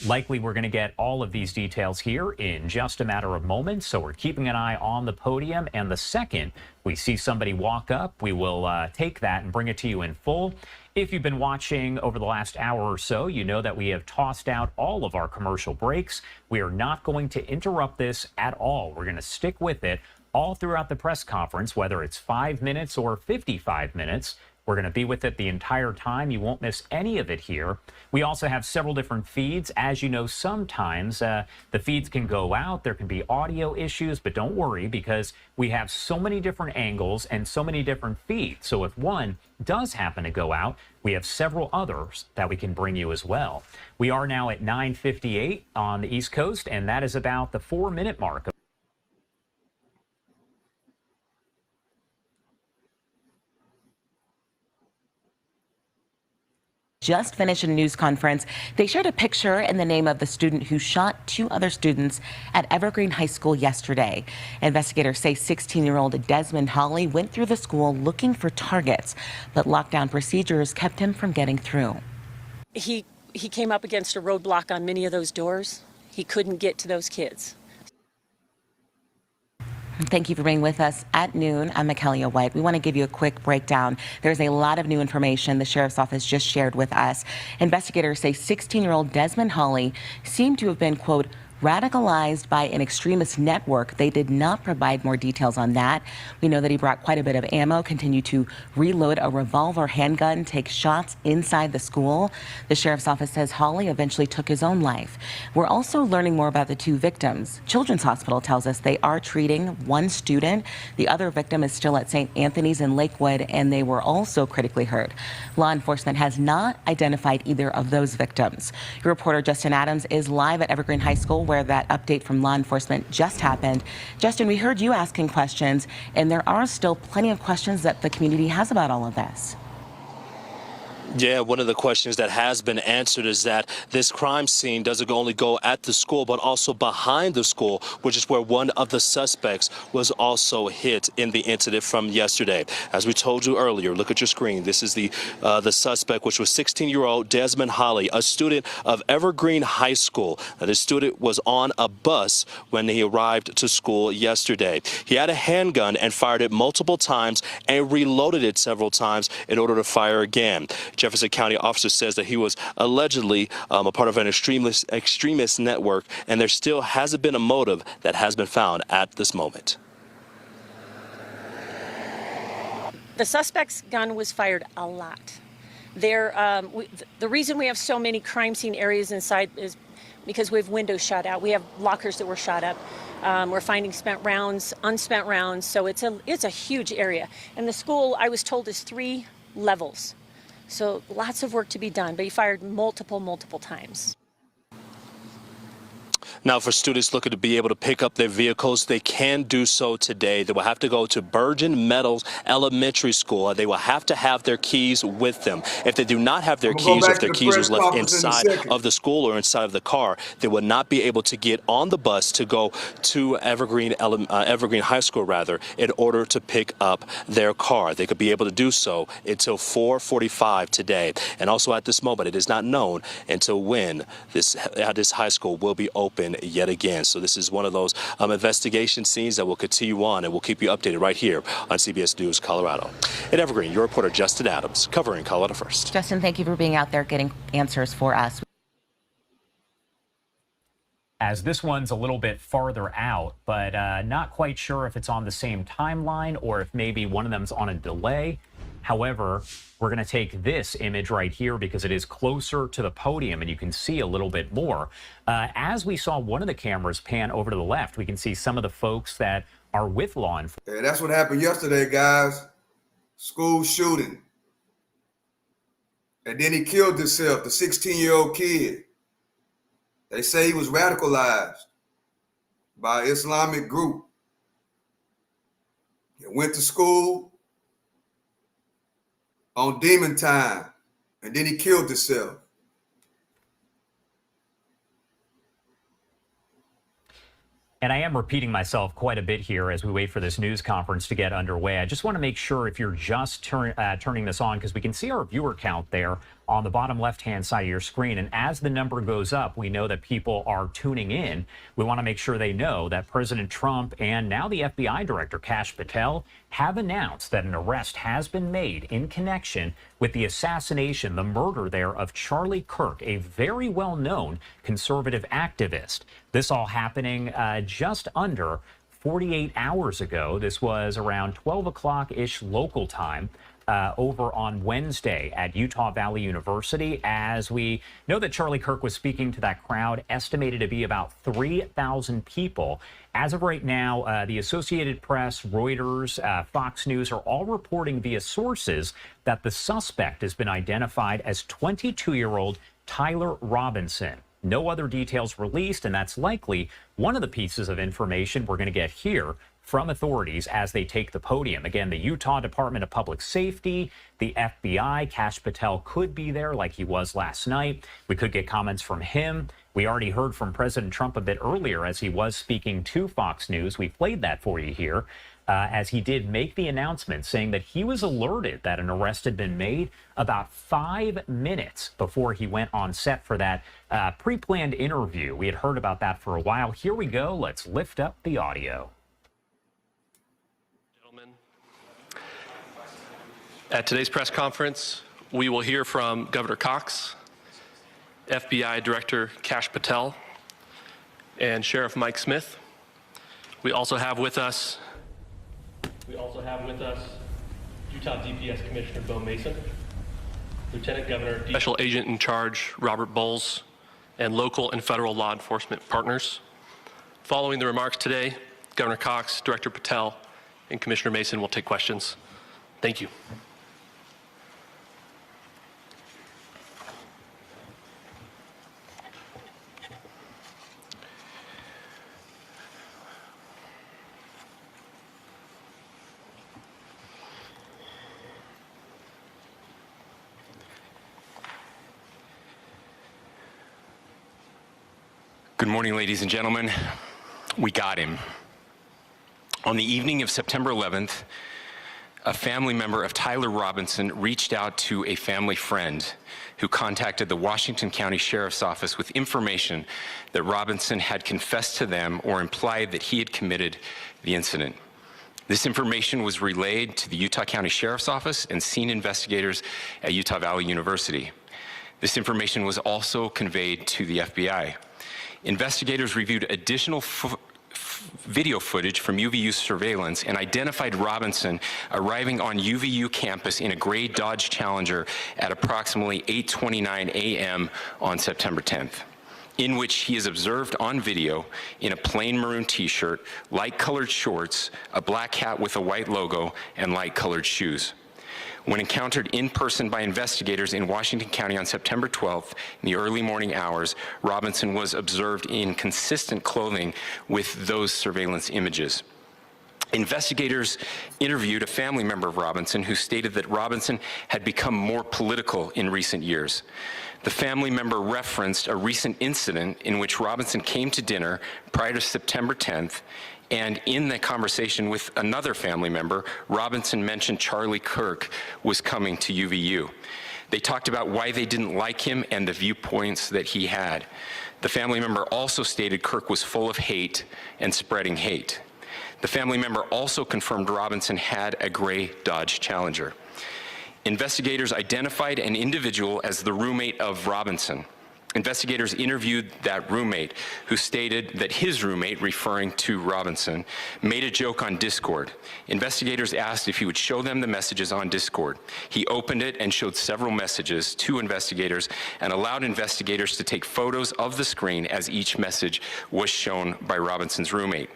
Speaker 1: Likely we're going to get all of these details here in just a matter of moments, so we're keeping an eye on the podium, and the second we see somebody walk up, we will take that and bring it to you in full. If you've been watching over the last hour or so, you know that we have tossed out all of our commercial breaks. We are not going to interrupt this at all. We're going to stick with it all throughout the press conference, whether it's 5 minutes or 55 minutes. We're going to be with it the entire time. You won't miss any of it here. We also have several different feeds. As you know, sometimes the feeds can go out. There can be audio issues, but don't worry because we have so many different angles and so many different feeds. So if one does happen to go out, we have several others that we can bring you as well. We are now at 9:58 on the East Coast, and that is about the 4-minute mark.
Speaker 7: just finished a news conference. They shared a picture in the name of the student who shot 2 other students at Evergreen High School yesterday. Investigators say 16-year-old Desmond Hawley went through the school looking for targets, but lockdown procedures kept him from getting through.
Speaker 8: He came up against a roadblock on many of those doors. He couldn't get to those kids.
Speaker 7: Thank you for being with us at noon. I'm Mikaela White. We want to give you a quick breakdown. There's a lot of new information the sheriff's office just shared with us. Investigators say 16-year-old Desmond Hawley seemed to have been, quote, radicalized by an extremist network. They did not provide more details on that. We know that he brought quite a bit of ammo, continued to reload a revolver handgun, take shots inside the school. The sheriff's office says Hawley eventually took his own life. We're also learning more about the 2 victims. Children's Hospital tells us they are treating 1 student. The other victim is still at St. Anthony's in Lakewood, and they were also critically hurt. Law enforcement has not identified either of those victims. Your reporter Justin Adams is live at Evergreen High School, where that update from law enforcement just happened. Justin, we heard you asking questions, and there are still plenty of questions that the community has about all of this.
Speaker 9: Yeah, one of the questions that has been answered is that this crime scene doesn't only go at the school, but also behind the school, which is where one of the suspects was also hit in the incident from yesterday. As we told you earlier, look at your screen. This is the suspect, which was 16-year-old Desmond Hawley, a student of Evergreen High School. Now, this student was on a bus when he arrived to school yesterday. He had a handgun and fired it multiple times and reloaded it several times in order to fire again. Jefferson County officer says that he was allegedly a part of an extremist network, and there still hasn't been a motive that has been found at this moment.
Speaker 8: The suspect's gun was fired a lot. The reason we have so many crime scene areas inside is because we have windows shot out. We have lockers that were shot up. We're finding spent rounds, unspent rounds, so it's a huge area. And the school, I was told, is 3 levels. So lots of work to be done, but he fired multiple times.
Speaker 9: Now, for students looking to be able to pick up their vehicles, they can do so today. They will have to go to Bergen Meadows Elementary School. They will have to have their keys with them. If they do not have their keys, or if their keys was left inside of the school or inside of the car, they will not be able to get on the bus to go to Evergreen High School, in order to pick up their car. They could be able to do so until 4:45 today. And also at this moment, it is not known until when this high school will be open yet again. So this is one of those investigation scenes that will continue on, and we'll keep you updated right here on CBS News Colorado. In Evergreen, your reporter Justin Adams, covering Colorado First.
Speaker 7: Justin, thank you for being out there getting answers for us.
Speaker 1: As this one's a little bit farther out, but not quite sure if it's on the same timeline or if maybe one of them's on a delay. However, we're going to take this image right here because it is closer to the podium and you can see a little bit more. As we saw one of the cameras pan over to the left, we can see some of the folks that are with law enforcement.
Speaker 2: Hey, that's what happened yesterday, guys. School shooting. And then he killed himself, the 16-year-old kid. They say he was radicalized by an Islamic group. He went to school on demon time, and then he killed himself.
Speaker 1: And I am repeating myself quite a bit here as we wait for this news conference to get underway. I just want to make sure if you're just turning this on, because we can see our viewer count there on the bottom left-hand side of your screen. And as the number goes up, we know that people are tuning in. We want to make sure they know that President Trump and now the FBI Director Kash Patel have announced that an arrest has been made in connection with the assassination, the murder there of Charlie Kirk, a very well-known conservative activist. This all happening just under 48 hours ago. This was around 12 o'clock-ish local time. Over on Wednesday at Utah Valley University, as we know that Charlie Kirk was speaking to that crowd, estimated to be about 3,000 people. As of right now, the Associated Press, Reuters, Fox News are all reporting via sources that the suspect has been identified as 22-year-old Tyler Robinson. No other details released, and that's likely one of the pieces of information we're going to get here from authorities as they take the podium. Again, the Utah Department of Public Safety, the FBI, Kash Patel could be there like he was last night. We could get comments from him. We already heard from President Trump a bit earlier as he was speaking to Fox News. We played that for you here as he did make the announcement saying that he was alerted that an arrest had been made about 5 minutes before he went on set for that pre-planned interview. We had heard about that for a while. Here we go. Let's lift up the audio.
Speaker 10: At today's press conference, we will hear from Governor Cox, FBI Director Kash Patel, and Sheriff Mike Smith. We also have with us Utah DPS Commissioner Bo Mason, Lieutenant Governor Special Agent in Charge Robert Bowles, and local and federal law enforcement partners. Following the remarks today, Governor Cox, Director Patel, and Commissioner Mason will take questions. Thank you.
Speaker 11: Good morning, ladies and gentlemen. We got him. On the evening of September 11th, a family member of Tyler Robinson reached out to a family friend who contacted the Washington County Sheriff's Office with information that Robinson had confessed to them or implied that he had committed the incident. This information was relayed to the Utah County Sheriff's Office and scene investigators at Utah Valley University. This information was also conveyed to the FBI. Investigators reviewed additional video footage from UVU surveillance and identified Robinson arriving on UVU campus in a gray Dodge Challenger at approximately 8:29 a.m. on September 10th, in which he is observed on video in a plain maroon t-shirt, light-colored shorts, a black hat with a white logo, and light-colored shoes. When encountered in person by investigators in Washington County on September 12th in the early morning hours, Robinson was observed in consistent clothing with those surveillance images. Investigators interviewed a family member of Robinson who stated that Robinson had become more political in recent years. The family member referenced a recent incident in which Robinson came to dinner prior to September 10th, and in the conversation with another family member, Robinson mentioned Charlie Kirk was coming to UVU. They talked about why they didn't like him and the viewpoints that he had. The family member also stated Kirk was full of hate and spreading hate. The family member also confirmed Robinson had a gray Dodge Challenger. Investigators identified an individual as the roommate of Robinson. Investigators interviewed that roommate, who stated that his roommate, referring to Robinson, made a joke on Discord. Investigators asked if he would show them the messages on Discord. He opened it and showed several messages to investigators and allowed investigators to take photos of the screen as each message was shown by Robinson's roommate.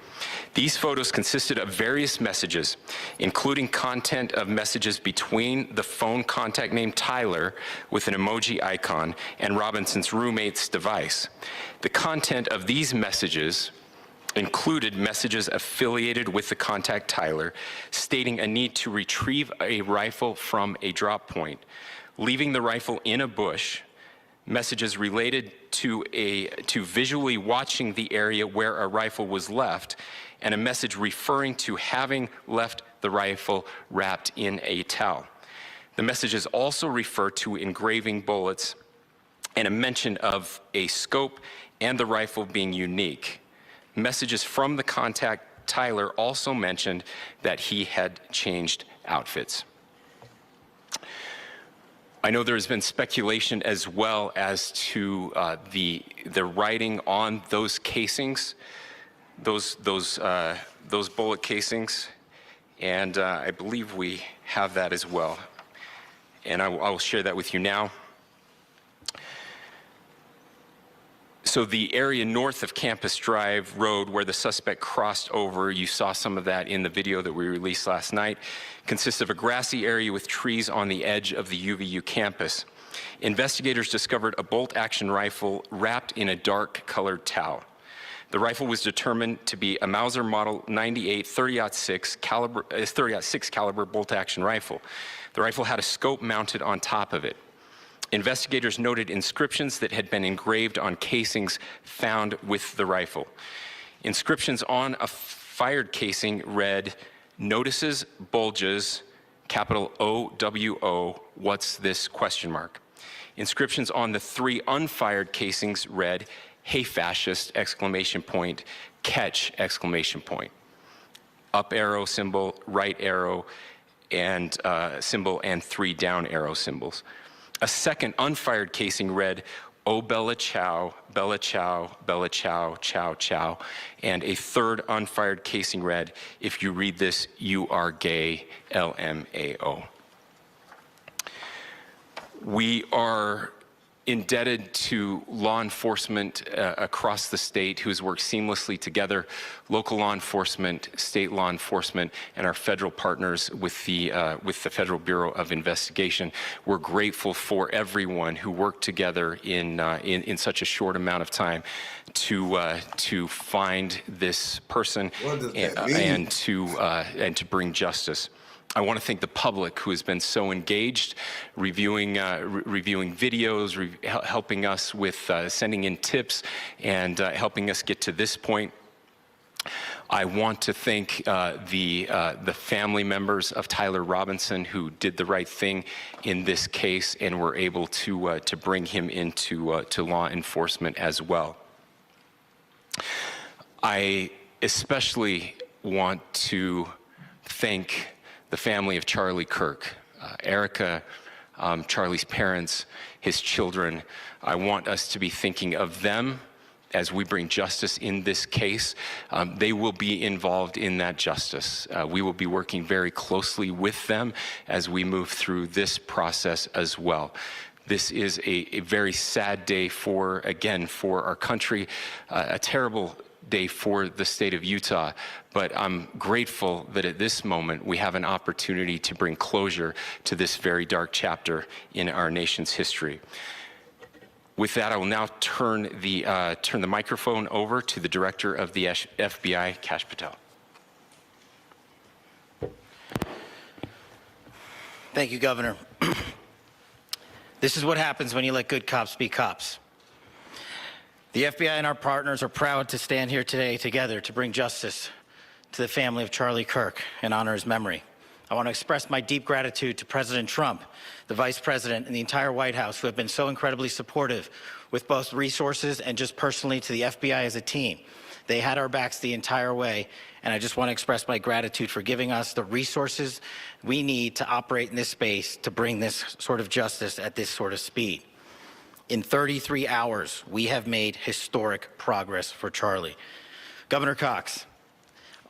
Speaker 11: These photos consisted of various messages, including content of messages between the phone contact named Tyler with an emoji icon and Robinson's roommate's device. The content of these messages included messages affiliated with the contact Tyler, stating a need to retrieve a rifle from a drop point, leaving the rifle in a bush, messages related to visually watching the area where a rifle was left, and a message referring to having left the rifle wrapped in a towel. The messages also refer to engraving bullets and a mention of a scope and the rifle being unique. Messages from the contact Tyler also mentioned that he had changed outfits. I know there has been speculation as well as to the writing on those casings, those bullet casings, and I believe we have that as well. And I will share that with you now. So the area north of Campus Drive Road where the suspect crossed over, you saw some of that in the video that we released last night, consists of a grassy area with trees on the edge of the UVU campus. Investigators discovered a bolt-action rifle wrapped in a dark-colored towel. The rifle was determined to be a Mauser Model 98 30-06 caliber bolt-action rifle. The rifle had a scope mounted on top of it. Investigators noted inscriptions that had been engraved on casings found with the rifle. Inscriptions on a fired casing read, "Notices bulges, capital OWO, what's this?" ? Inscriptions on the 3 unfired casings read, "Hey fascist!" ! Catch! Up arrow symbol, right arrow and symbol, and 3 down arrow symbols. A second unfired casing read, "Oh Bella Chow, Bella Chow, Bella Chow, Chow Chow," and a third unfired casing read, "If you read this, you are gay, LMAO." We are indebted to law enforcement across the state who's worked seamlessly together, local law enforcement, state law enforcement, and our federal partners with the Federal Bureau of Investigation. We're grateful for everyone who worked together in such a short amount of time to find this person and to bring justice. I want to thank the public who has been so engaged, reviewing videos, helping us with sending in tips, and helping us get to this point. I want to thank the family members of Tyler Robinson who did the right thing in this case and were able to bring him into to law enforcement as well. I especially want to thank the family of Charlie Kirk, Erica, Charlie's parents, his children. I want us to be thinking of them as we bring justice in this case. They will be involved in that justice. We will be working very closely with them as we move through this process as well. This is a very sad day for our country, a terrible day for the state of Utah, but I'm grateful that at this moment we have an opportunity to bring closure to this very dark chapter in our nation's history. With that, I will now turn the microphone over to the Director of the FBI, Kash Patel.
Speaker 12: Thank you, Governor. This is what happens when you let good cops be cops. The FBI and our partners are proud to stand here today together to bring justice to the family of Charlie Kirk and honor his memory. I want to express my deep gratitude to President Trump, the Vice President, and the entire White House who have been so incredibly supportive with both resources and just personally to the FBI as a team. They had our backs the entire way, and I just want to express my gratitude for giving us the resources we need to operate in this space to bring this sort of justice at this sort of speed. In 33 hours, we have made historic progress for Charlie. Governor Cox,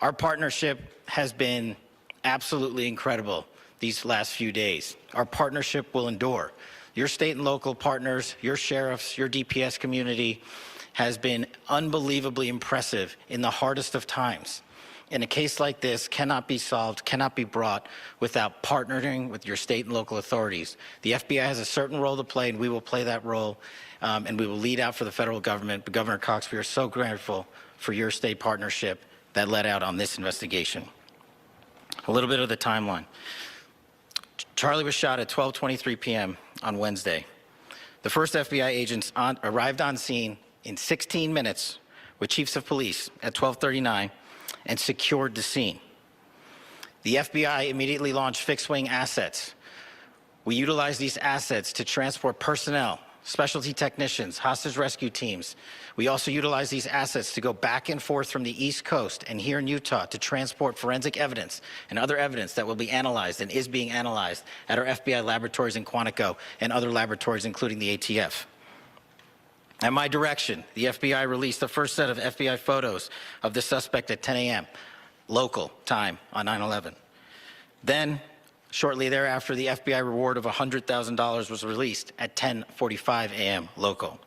Speaker 12: our partnership has been absolutely incredible these last few days. Our partnership will endure. Your state and local partners, your sheriffs, your DPS community has been unbelievably impressive in the hardest of times. And a case like this cannot be solved, cannot be brought without partnering with your state and local authorities. The FBI has a certain role to play, and we will play that role, and we will lead out for the federal government. But Governor Cox, we are so grateful for your state partnership that led out on this investigation. A little bit of the timeline. Charlie was shot at 12:23 p.m. on Wednesday. The first FBI agents arrived on scene in 16 minutes with chiefs of police at 12:39 and secured the scene. The FBI immediately launched fixed-wing assets. We utilized these assets to transport personnel, specialty technicians, hostage rescue teams. We also utilized these assets to go back and forth from the East Coast and here in Utah to transport forensic evidence and other evidence that will be analyzed and is being analyzed at our FBI laboratories in Quantico and other laboratories, including the ATF. At my direction, the FBI released the first set of FBI photos of the suspect at 10 a.m. local time on 9/11. Then, shortly thereafter, the FBI reward of $100,000 was released at 10:45 a.m. local.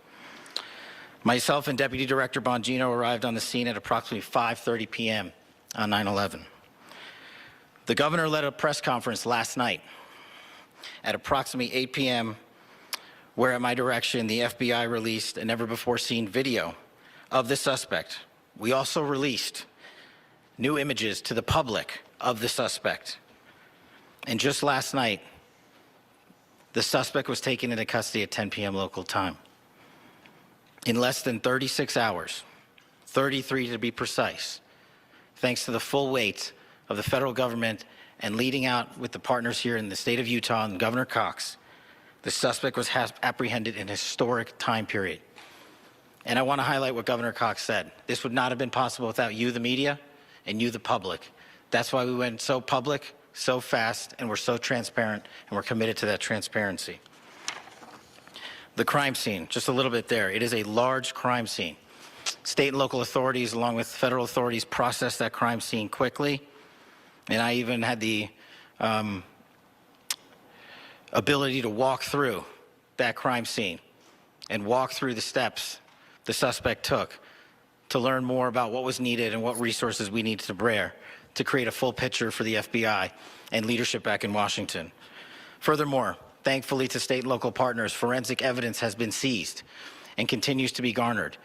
Speaker 12: Myself and Deputy Director Bongino arrived on the scene at approximately 5:30 p.m. on 9/11. The governor led a press conference last night at approximately 8 p.m. where at my direction, the FBI released a never-before-seen video of the suspect. We also released new images to the public of the suspect. And just last night, the suspect was taken into custody at 10 p.m. local time. In less than 36 hours, 33 to be precise, thanks to the full weight of the federal government and leading out with the partners here in the state of Utah and Governor Cox, the suspect was apprehended in a historic time period. And I want to highlight what Governor Cox said. This would not have been possible without you, the media, and you, the public. That's why we went so public, so fast, and we're so transparent, and we're committed to that transparency. The crime scene, just a little bit there. It is a large crime scene. State and local authorities, along with federal authorities, processed that crime scene quickly. And I even had the ability to walk through that crime scene and walk through the steps the suspect took to learn more about what was needed and what resources we needed to bear to create a full picture for the FBI and leadership back in Washington. Furthermore, thankfully to state and local partners, forensic evidence has been seized and continues to be garnered.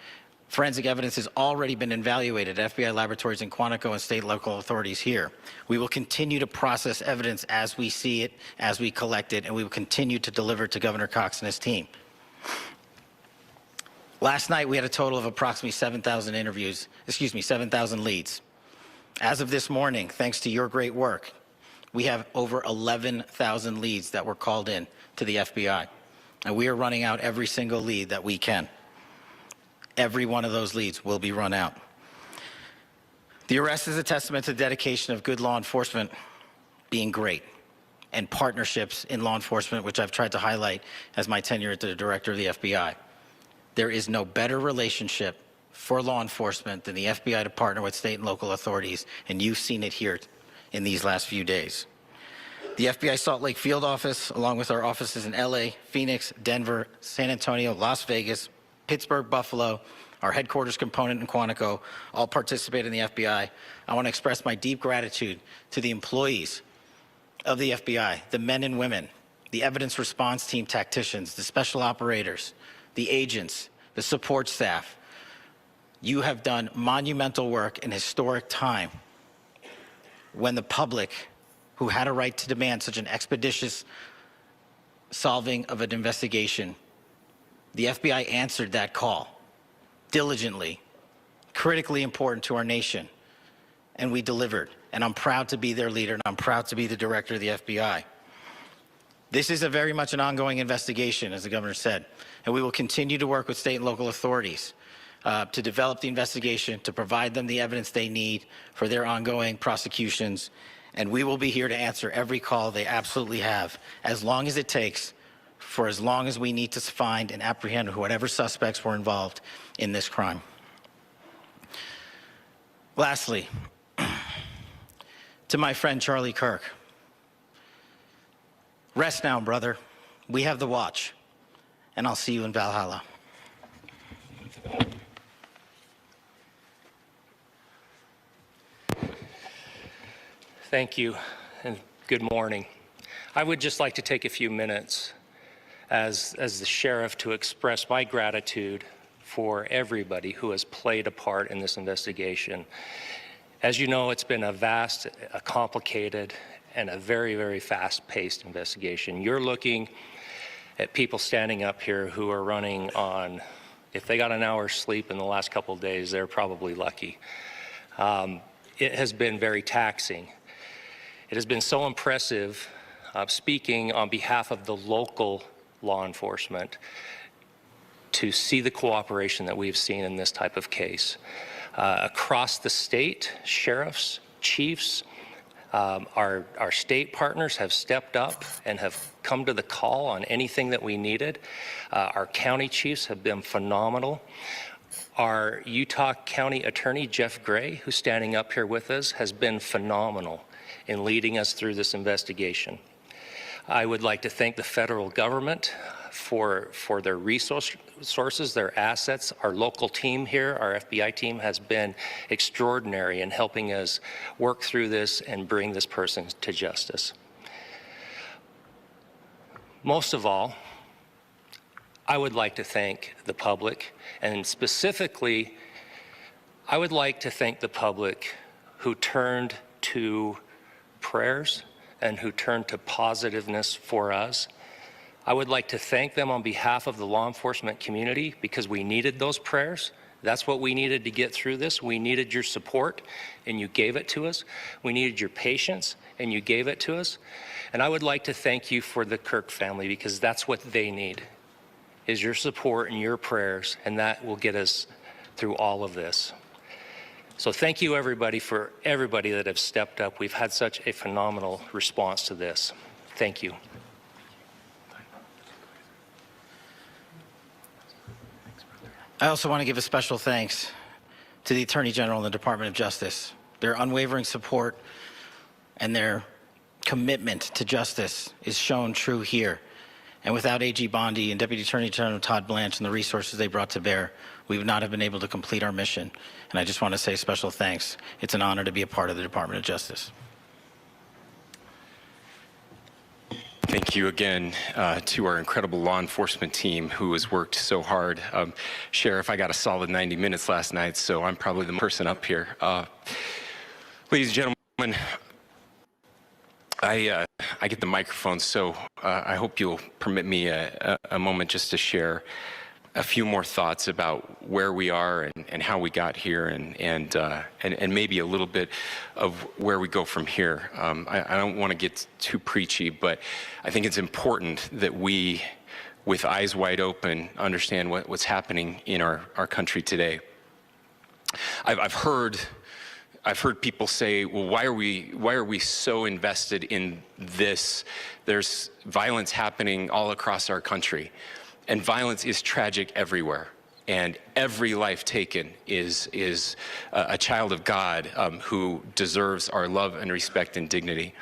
Speaker 12: Forensic evidence has already been evaluated at FBI laboratories in Quantico and state and local authorities here. We will continue to process evidence as we see it, as we collect it, and we will continue to deliver to Governor Cox and his team. Last night, we had a total of approximately 7,000 leads. As of this morning, thanks to your great work, we have over 11,000 leads that were called in to the FBI. And we are running out every single lead that we can. Every one of those leads will be run out. The arrest is a testament to the dedication of good law enforcement being great and partnerships in law enforcement, which I've tried to highlight as my tenure as the director of the FBI. There is no better relationship for law enforcement than the FBI to partner with state and local authorities, and you've seen it here in these last few days. The FBI Salt Lake Field Office, along with our offices in LA, Phoenix, Denver, San Antonio, Las Vegas, Pittsburgh, Buffalo, our headquarters component in Quantico, all participate in the FBI. I want to express my deep gratitude to the employees of the FBI, the men and women, the evidence response team tacticians, the special operators, the agents, the support staff. You have done monumental work in historic time when the public, who had a right to demand such an expeditious solving of an investigation, the FBI answered that call diligently, critically important to our nation, and we delivered. And I'm proud to be their leader, and I'm proud to be the director of the FBI. This is very much an ongoing investigation, as the governor said, and we will continue to work with state and local authorities to develop the investigation, to provide them the evidence they need for their ongoing prosecutions, and we will be here to answer every call they absolutely have, as long as it takes, for as long as we need to find and apprehend whatever suspects were involved in this crime. Lastly, to my friend Charlie Kirk, rest now, brother. We have the watch, and I'll see you in Valhalla.
Speaker 10: Thank you, and good morning. I would just like to take a few minutes as the sheriff to express my gratitude for everybody who has played a part in this investigation. As you know, it's been a vast, a complicated, and a very, very fast-paced investigation. You're looking at people standing up here who are running on, if they got an hour's sleep in the last couple of days, they're probably lucky. It has been very taxing. It has been so impressive, speaking on behalf of the local law enforcement, to see the cooperation that we've seen in this type of case. Across the state, sheriffs, chiefs, our state partners have stepped up and have come to the call on anything that we needed. Our county chiefs have been phenomenal. Our Utah County Attorney, Jeff Gray, who's standing up here with us, has been phenomenal in leading us through this investigation. I would like to thank the federal government for their resources, their assets. Our local team here, our FBI team, has been extraordinary in helping us work through this and bring this person to justice. Most of all, I would like to thank the public, and specifically, I would like to thank the public who turned to prayers and who turned to positiveness for us. I would like to thank them on behalf of the law enforcement community because we needed those prayers. That's what we needed to get through this. We needed your support, and you gave it to us. We needed your patience, and you gave it to us. And I would like to thank you for the Kirk family because that's what they need, is your support and your prayers, and that will get us through all of this. So thank you, everybody, for everybody that have stepped up. We've had such a phenomenal response to this. Thank you.
Speaker 12: I also want to give a special thanks to the Attorney General and the Department of Justice. Their unwavering support and their commitment to justice is shown true here. And without AG Bondi and Deputy Attorney General Todd Blanche and the resources they brought to bear, we would not have been able to complete our mission. And I just want to say special thanks. It's an honor to be a part of the Department of Justice.
Speaker 11: Thank you again to our incredible law enforcement team who has worked so hard. Sheriff, I got a solid 90 minutes last night, so I'm probably the person up here. Ladies and gentlemen, I get the microphone, so I hope you'll permit me a moment just to share a few more thoughts about where we are and how we got here and maybe a little bit of where we go from here. I don't want to get too preachy, but I think it's important that we, with eyes wide open, understand what's happening in our country today. I've heard people say, well, why are we so invested in this? There's violence happening all across our country. And violence is tragic everywhere. And every life taken is a child of God who deserves our love and respect and dignity.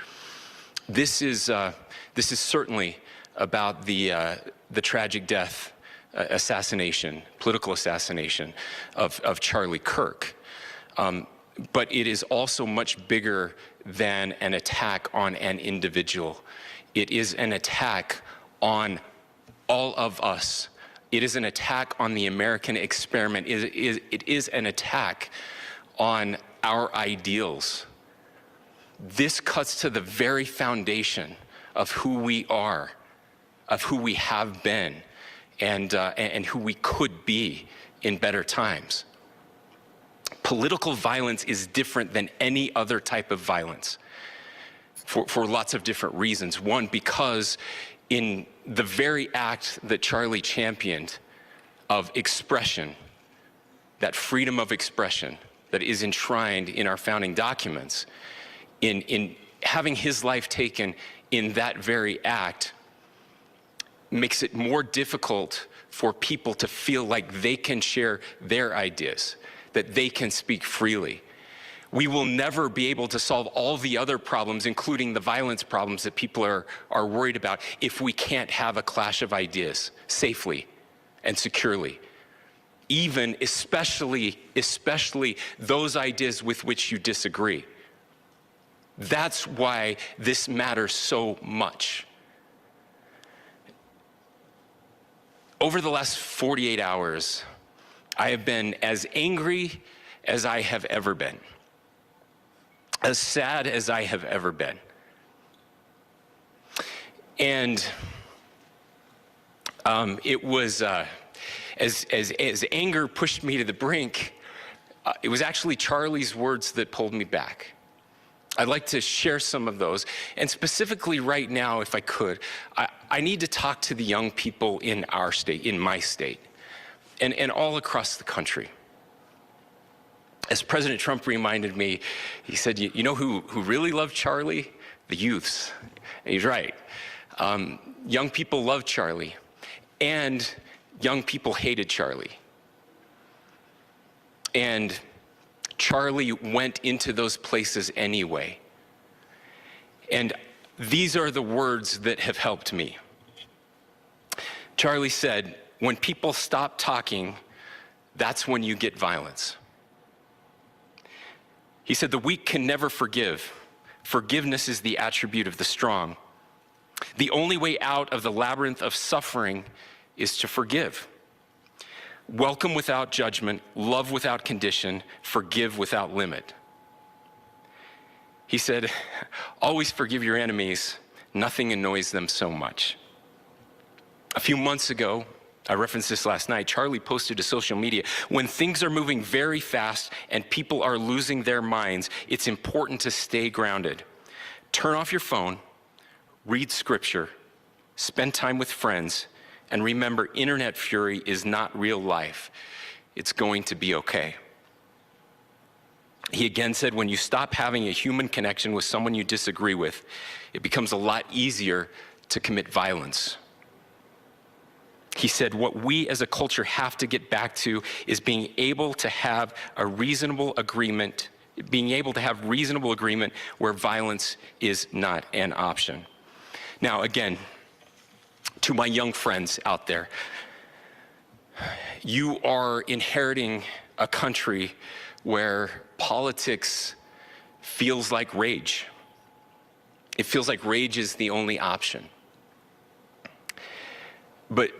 Speaker 11: This is certainly about the tragic death, political assassination of Charlie Kirk. But it is also much bigger than an attack on an individual. It is an attack on all of us. It is an attack on the American experiment. It is an attack on our ideals. This cuts to the very foundation of who we are, of who we have been, and who we could be in better times. Political violence is different than any other type of violence for lots of different reasons. One, because in the very act that Charlie championed of expression, that freedom of expression that is enshrined in our founding documents, in having his life taken in that very act, makes it more difficult for people to feel like they can share their ideas, that they can speak freely. We will never be able to solve all the other problems, including the violence problems that people are worried about, if we can't have a clash of ideas safely and securely. Especially those ideas with which you disagree. That's why this matters so much. Over the last 48 hours, I have been as angry as I have ever been, as sad as I have ever been. And it was, as anger pushed me to the brink, it was actually Charlie's words that pulled me back. I'd like to share some of those. And specifically right now, if I could, I need to talk to the young people in our state, in my state, and all across the country. As President Trump reminded me, he said, you know who really loved Charlie? The youths. And he's right. Young people loved Charlie, and young people hated Charlie. And Charlie went into those places anyway. And these are the words that have helped me. Charlie said, when people stop talking, that's when you get violence. He said, the weak can never forgive. Forgiveness is the attribute of the strong. The only way out of the labyrinth of suffering is to forgive. Welcome without judgment, love without condition, forgive without limit. He said, always forgive your enemies. Nothing annoys them so much. A few months ago, I referenced this last night, Charlie posted to social media, when things are moving very fast and people are losing their minds, it's important to stay grounded. Turn off your phone, read scripture, spend time with friends, and remember, internet fury is not real life. It's going to be okay. He again said, when you stop having a human connection with someone you disagree with, it becomes a lot easier to commit violence. He said, what we as a culture have to get back to is being able to have a reasonable agreement, where violence is not an option. Now, again, to my young friends out there, you are inheriting a country where politics feels like rage. It feels like rage is the only option. But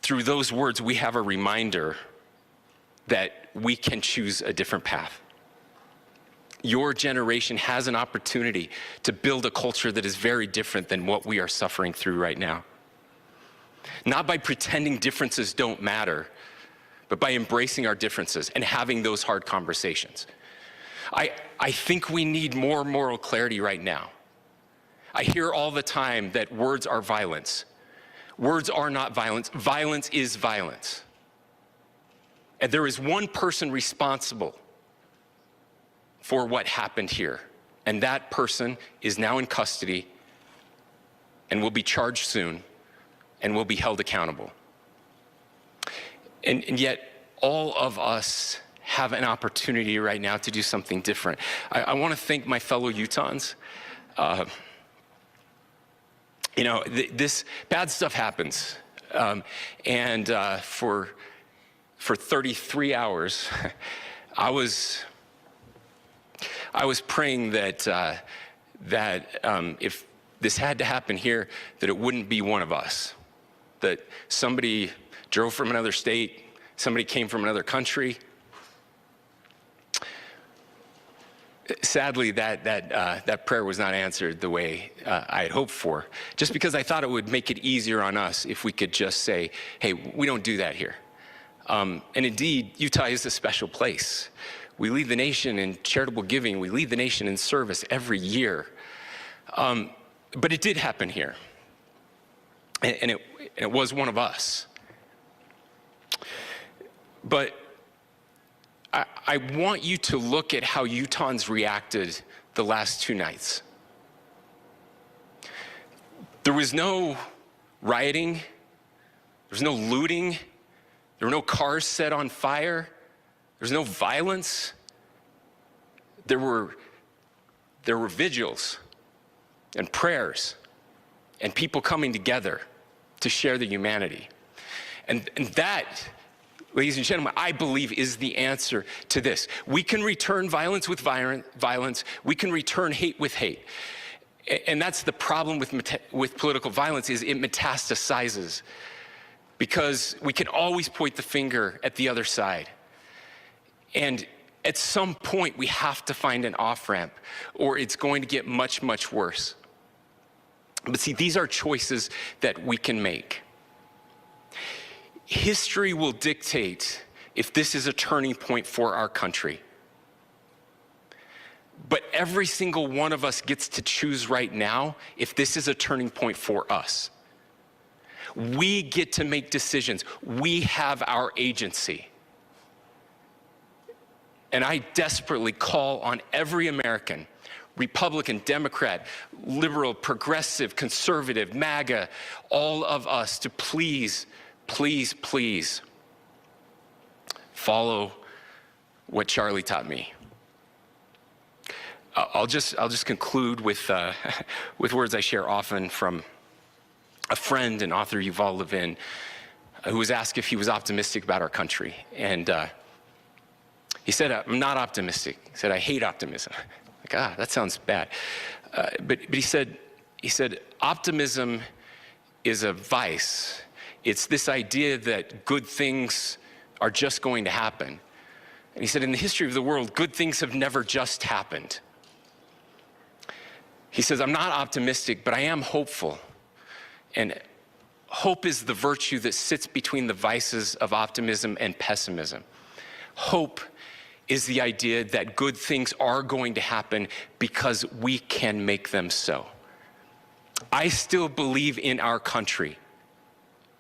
Speaker 11: through those words, we have a reminder that we can choose a different path. Your generation has an opportunity to build a culture that is very different than what we are suffering through right now. Not by pretending differences don't matter, but by embracing our differences and having those hard conversations. I think we need more moral clarity right now. I hear all the time that words are violence. Words are not violence. Violence is violence. And there is one person responsible for what happened here. And that person is now in custody and will be charged soon and will be held accountable. And yet, all of us have an opportunity right now to do something different. I want to thank my fellow Utahns. This bad stuff happens. For 33 hours, I was praying that if this had to happen here, that it wouldn't be one of us. That somebody drove from another state, somebody came from another country. Sadly, that prayer was not answered the way I had hoped for, just because I thought it would make it easier on us if we could just say, hey, we don't do that here. And indeed, Utah is a special place. We lead the nation in charitable giving. We lead the nation in service every year. But it did happen here. And it was one of us. But I want you to look at how Utahns reacted the last 2 nights. There was no rioting. There was no looting. There were no cars set on fire. There was no violence. There were vigils and prayers and people coming together to share the humanity. And that, ladies and gentlemen, I believe is the answer to this. We can return violence with violence. We can return hate with hate. And that's the problem with political violence, is it metastasizes, because we can always point the finger at the other side. And at some point, we have to find an off-ramp, or it's going to get much, much worse. But see, these are choices that we can make. History will dictate if this is a turning point for our country. But every single one of us gets to choose right now if this is a turning point for us. We get to make decisions. We have our agency. And I desperately call on every American, Republican, Democrat, liberal, progressive, conservative, MAGA, all of us to please, please, please follow what Charlie taught me. I'll just conclude with words I share often from a friend and author, Yuval Levin, who was asked if he was optimistic about our country. And he said, I'm not optimistic. He said, I hate optimism. Like, that sounds bad. But he said, optimism is a vice It's this idea that good things are just going to happen. And he said, in the history of the world, good things have never just happened. He says, I'm not optimistic, but I am hopeful. And hope is the virtue that sits between the vices of optimism and pessimism. Hope is the idea that good things are going to happen because we can make them so. I still believe in our country.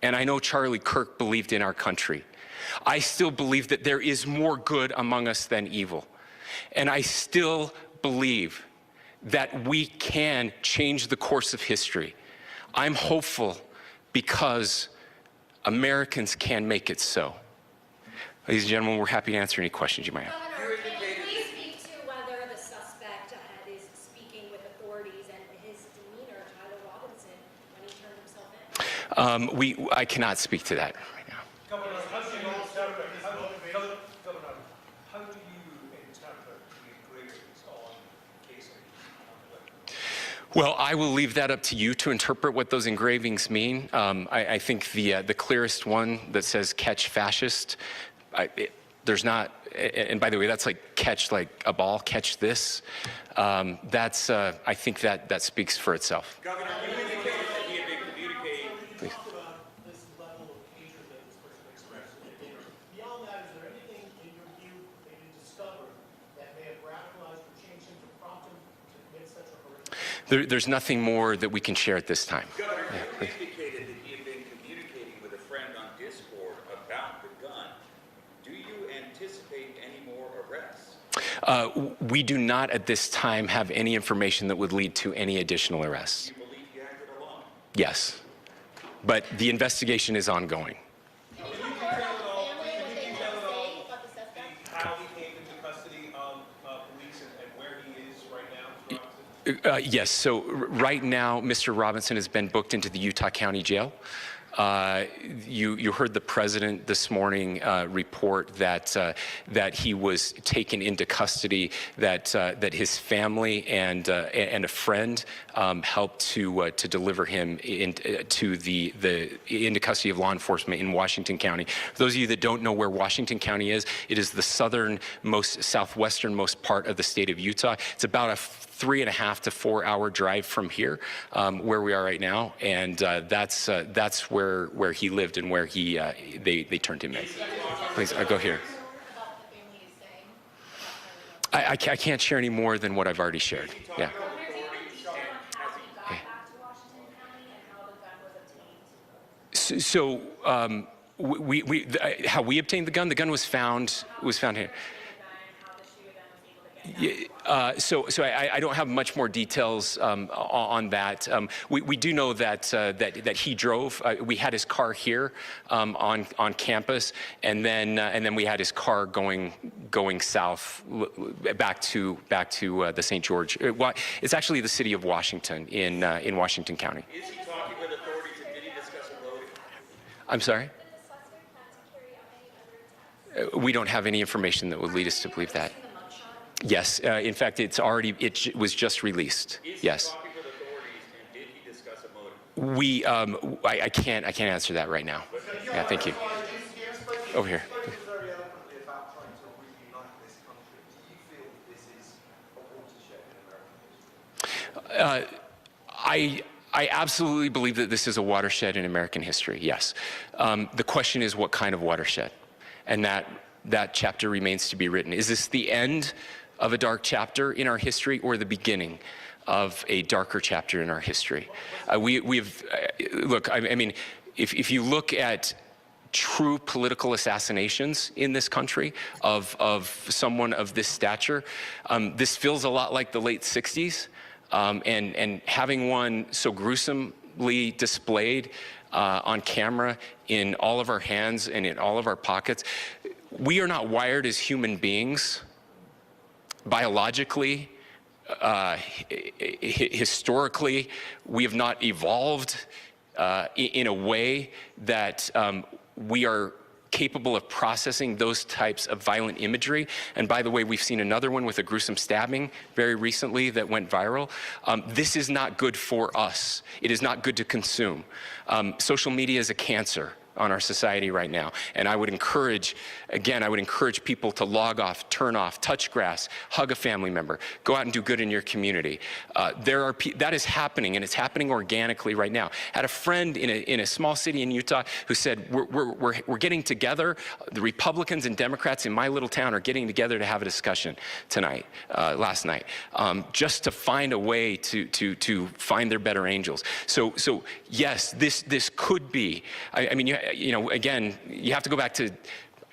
Speaker 11: And I know Charlie Kirk believed in our country. I still believe that there is more good among us than evil. And I still believe that we can change the course of history. I'm hopeful because Americans can make it so. Ladies and gentlemen, we're happy to answer any questions you might have.
Speaker 4: Governor, can you please speak to whether the suspect is speaking with authorities and his demeanor, Tyler Robinson, when he turned himself in?
Speaker 11: I cannot speak to that right now.
Speaker 13: Governor, how do you interpret the agreements on casing?
Speaker 11: Well, I will leave that up to you to interpret what those engravings mean. I think the clearest one that says "catch fascist," there's not, and by the way, that's like catch like a ball, catch this. That's I think that speaks for itself.
Speaker 13: Governor, you indicated that he had been communicating.
Speaker 11: Please.
Speaker 13: Talk about this level of hatred that this person expressed in the dinner. Beyond that, is there anything in your view that you discovered that may have radicalized or changed him to prompt him to commit such a horrific?
Speaker 11: There's nothing more that we can share at this time.
Speaker 14: Governor, you indicated that he had been communicating with a friend on Discord about the gun. Do you anticipate any more arrests?
Speaker 11: We do not at this time have any information that would lead to any additional arrests.
Speaker 14: Do you believe he acted alone?
Speaker 11: Yes, but the investigation is ongoing.
Speaker 13: Can you tell at all how he came into custody of police and where he is right now, Mr. Robinson?
Speaker 11: Yes, so right now, Mr. Robinson has been booked into the Utah County Jail. You heard the president this morning report that he was taken into custody, that his family and a friend helped to deliver him into custody of law enforcement in Washington County. For those of you that don't know where Washington County is, it is the southwesternmost part of the state of Utah. It's about a 3.5 to 4 hour drive from here, where we are right now, and that's where he lived and where they turned him in. Please, go here. I can't share any more than what I've already shared. Yeah. So how we obtained the gun was found here. So I don't have much more details on that. We do know that he drove. We had his car here on campus, and then we had his car going south back to the St. George. It's actually the city of Washington in Washington County.
Speaker 14: Is he talking with authorities and did he discuss a motive?
Speaker 11: I'm sorry? We don't have any information that would lead us to believe that. Yes, in fact, it was just released. Yes.
Speaker 14: Talking with authorities and did he discuss a motive?
Speaker 11: I can't answer that right now. Yeah, thank you. Over here. I absolutely believe that this is a watershed in American history. Yes. The question is, what kind of watershed? And that chapter remains to be written. Is this the end of a dark chapter in our history, or the beginning of a darker chapter in our history? Look, I mean, if you look at true political assassinations in this country of someone of this stature, this feels a lot like the late 60s, and having one so gruesomely displayed on camera in all of our hands and in all of our pockets. We are not wired as human beings biologically, historically. We have not evolved in a way that we are capable of processing those types of violent imagery. And by the way, we've seen another one with a gruesome stabbing very recently that went viral. This is not good for us. It is not good to consume. Social media is a cancer on our society right now. And I would encourage, again, I would encourage people to log off, turn off, touch grass, hug a family member, go out and do good in your community. That is happening, and it's happening organically right now. I had a friend in a small city in Utah who said, we're getting together, the Republicans and Democrats in my little town are getting together to have a discussion tonight, last night, just to find a way to find their better angels. So yes, this could be, I mean, you know, again, you have to go back to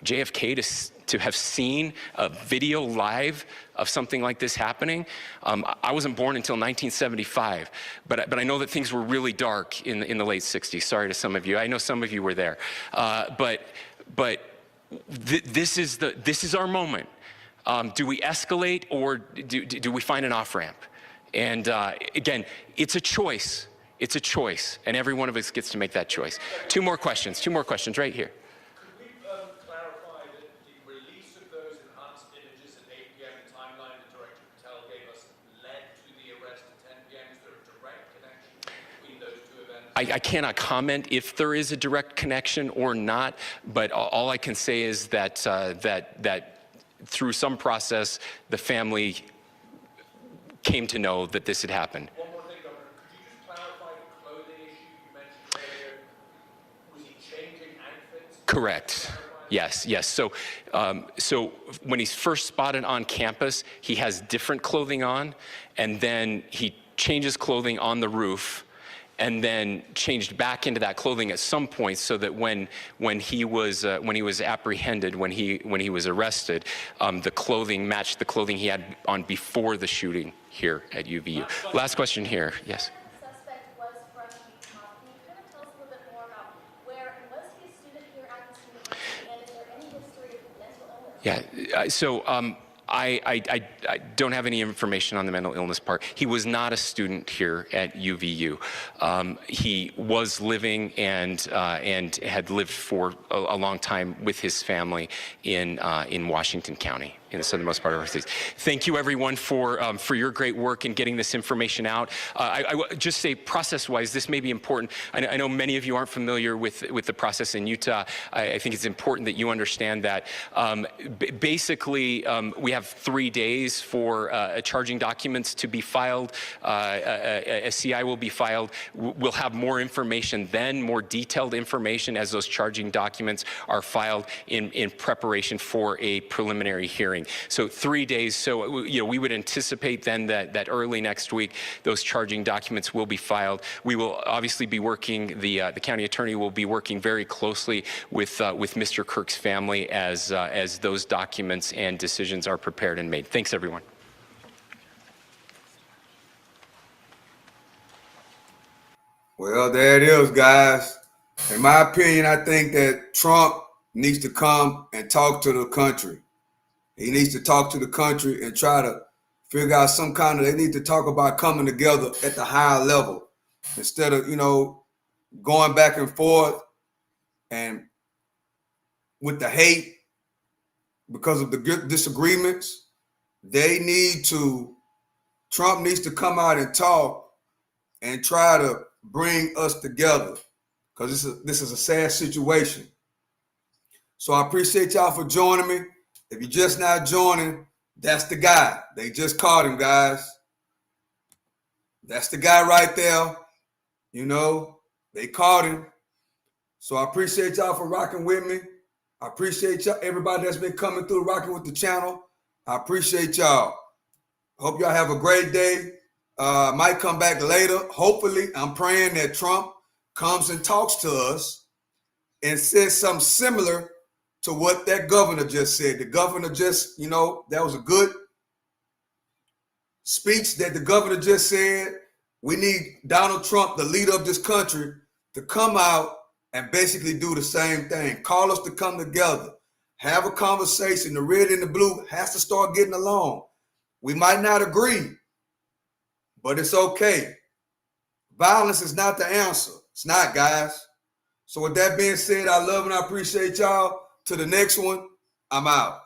Speaker 11: JFK to have seen a video live of something like this happening. I wasn't born until 1975, but I know that things were really dark in the late 60s. Sorry to some of you. I know some of you were there. But this is our moment. Do we escalate, or do we find an off-ramp? And again, it's a choice. It's a choice, and every one of us gets to make that choice. Two more questions right here.
Speaker 13: Could we clarify that the release of those enhanced images at 8 p.m., the timeline that Director Patel gave us, led to the arrest at 10 p.m.? Is there a direct connection between those two events?
Speaker 11: I cannot comment if there is a direct connection or not, but all I can say is that through some process, the family came to know that this had happened.
Speaker 13: One more thing, Governor. Could you just clarify the clothing issue you mentioned earlier? Was he changing outfits?
Speaker 11: Correct. Yes. So when he's first spotted on campus, he has different clothing on, and then he changes clothing on the roof, and then changed back into that clothing at some point, so that when he was apprehended, when he was arrested, the clothing matched the clothing he had on before the shooting here at UVU. Last question here. Yes.
Speaker 4: Suspect was from Utah. Can you kind of tell us a little bit more about where, and was he a student here at this university, and is there any history of mental illness?
Speaker 11: Yeah. So I don't have any information on the mental illness part. He was not a student here at UVU. He was living and had lived for a long time with his family in Washington County, in the southernmost part of our state. Thank you, everyone, for your great work in getting this information out. I just say, process-wise, this may be important. I know many of you aren't familiar with the process in Utah. I think it's important that you understand that. Basically, we have 3 days for charging documents to be filed. A CI will be filed. We'll have more information then, more detailed information, as those charging documents are filed in preparation for a preliminary hearing. So 3 days. So we would anticipate then that early next week those charging documents will be filed. We will obviously be working. The county attorney will be working very closely with Mr. Kirk's family as those documents and decisions are prepared and made. Thanks, everyone.
Speaker 2: Well, there it is, guys. In my opinion, I think that Trump needs to come and talk to the country. He needs to talk to the country and try to figure out some kind of, they need to talk about coming together at the higher level instead of, going back and forth and with the hate because of the disagreements. Trump needs to come out and talk and try to bring us together, because this is a sad situation. So I appreciate y'all for joining me. If you're just not joining, that's the guy. They just caught him, guys. That's the guy right there. They caught him. So I appreciate y'all for rocking with me. I appreciate y'all, everybody that's been coming through, rocking with the channel. I appreciate y'all. Hope y'all have a great day. Might come back later. Hopefully, I'm praying that Trump comes and talks to us and says something similar to what that governor just said. The governor just, that was a good speech that the governor just said. We need Donald Trump, the leader of this country, to come out and basically do the same thing. Call us to come together, have a conversation. The red and the blue has to start getting along. We might not agree, but it's okay. Violence is not the answer. It's not, guys. So with that being said, I love and I appreciate y'all. to the next one, I'm out.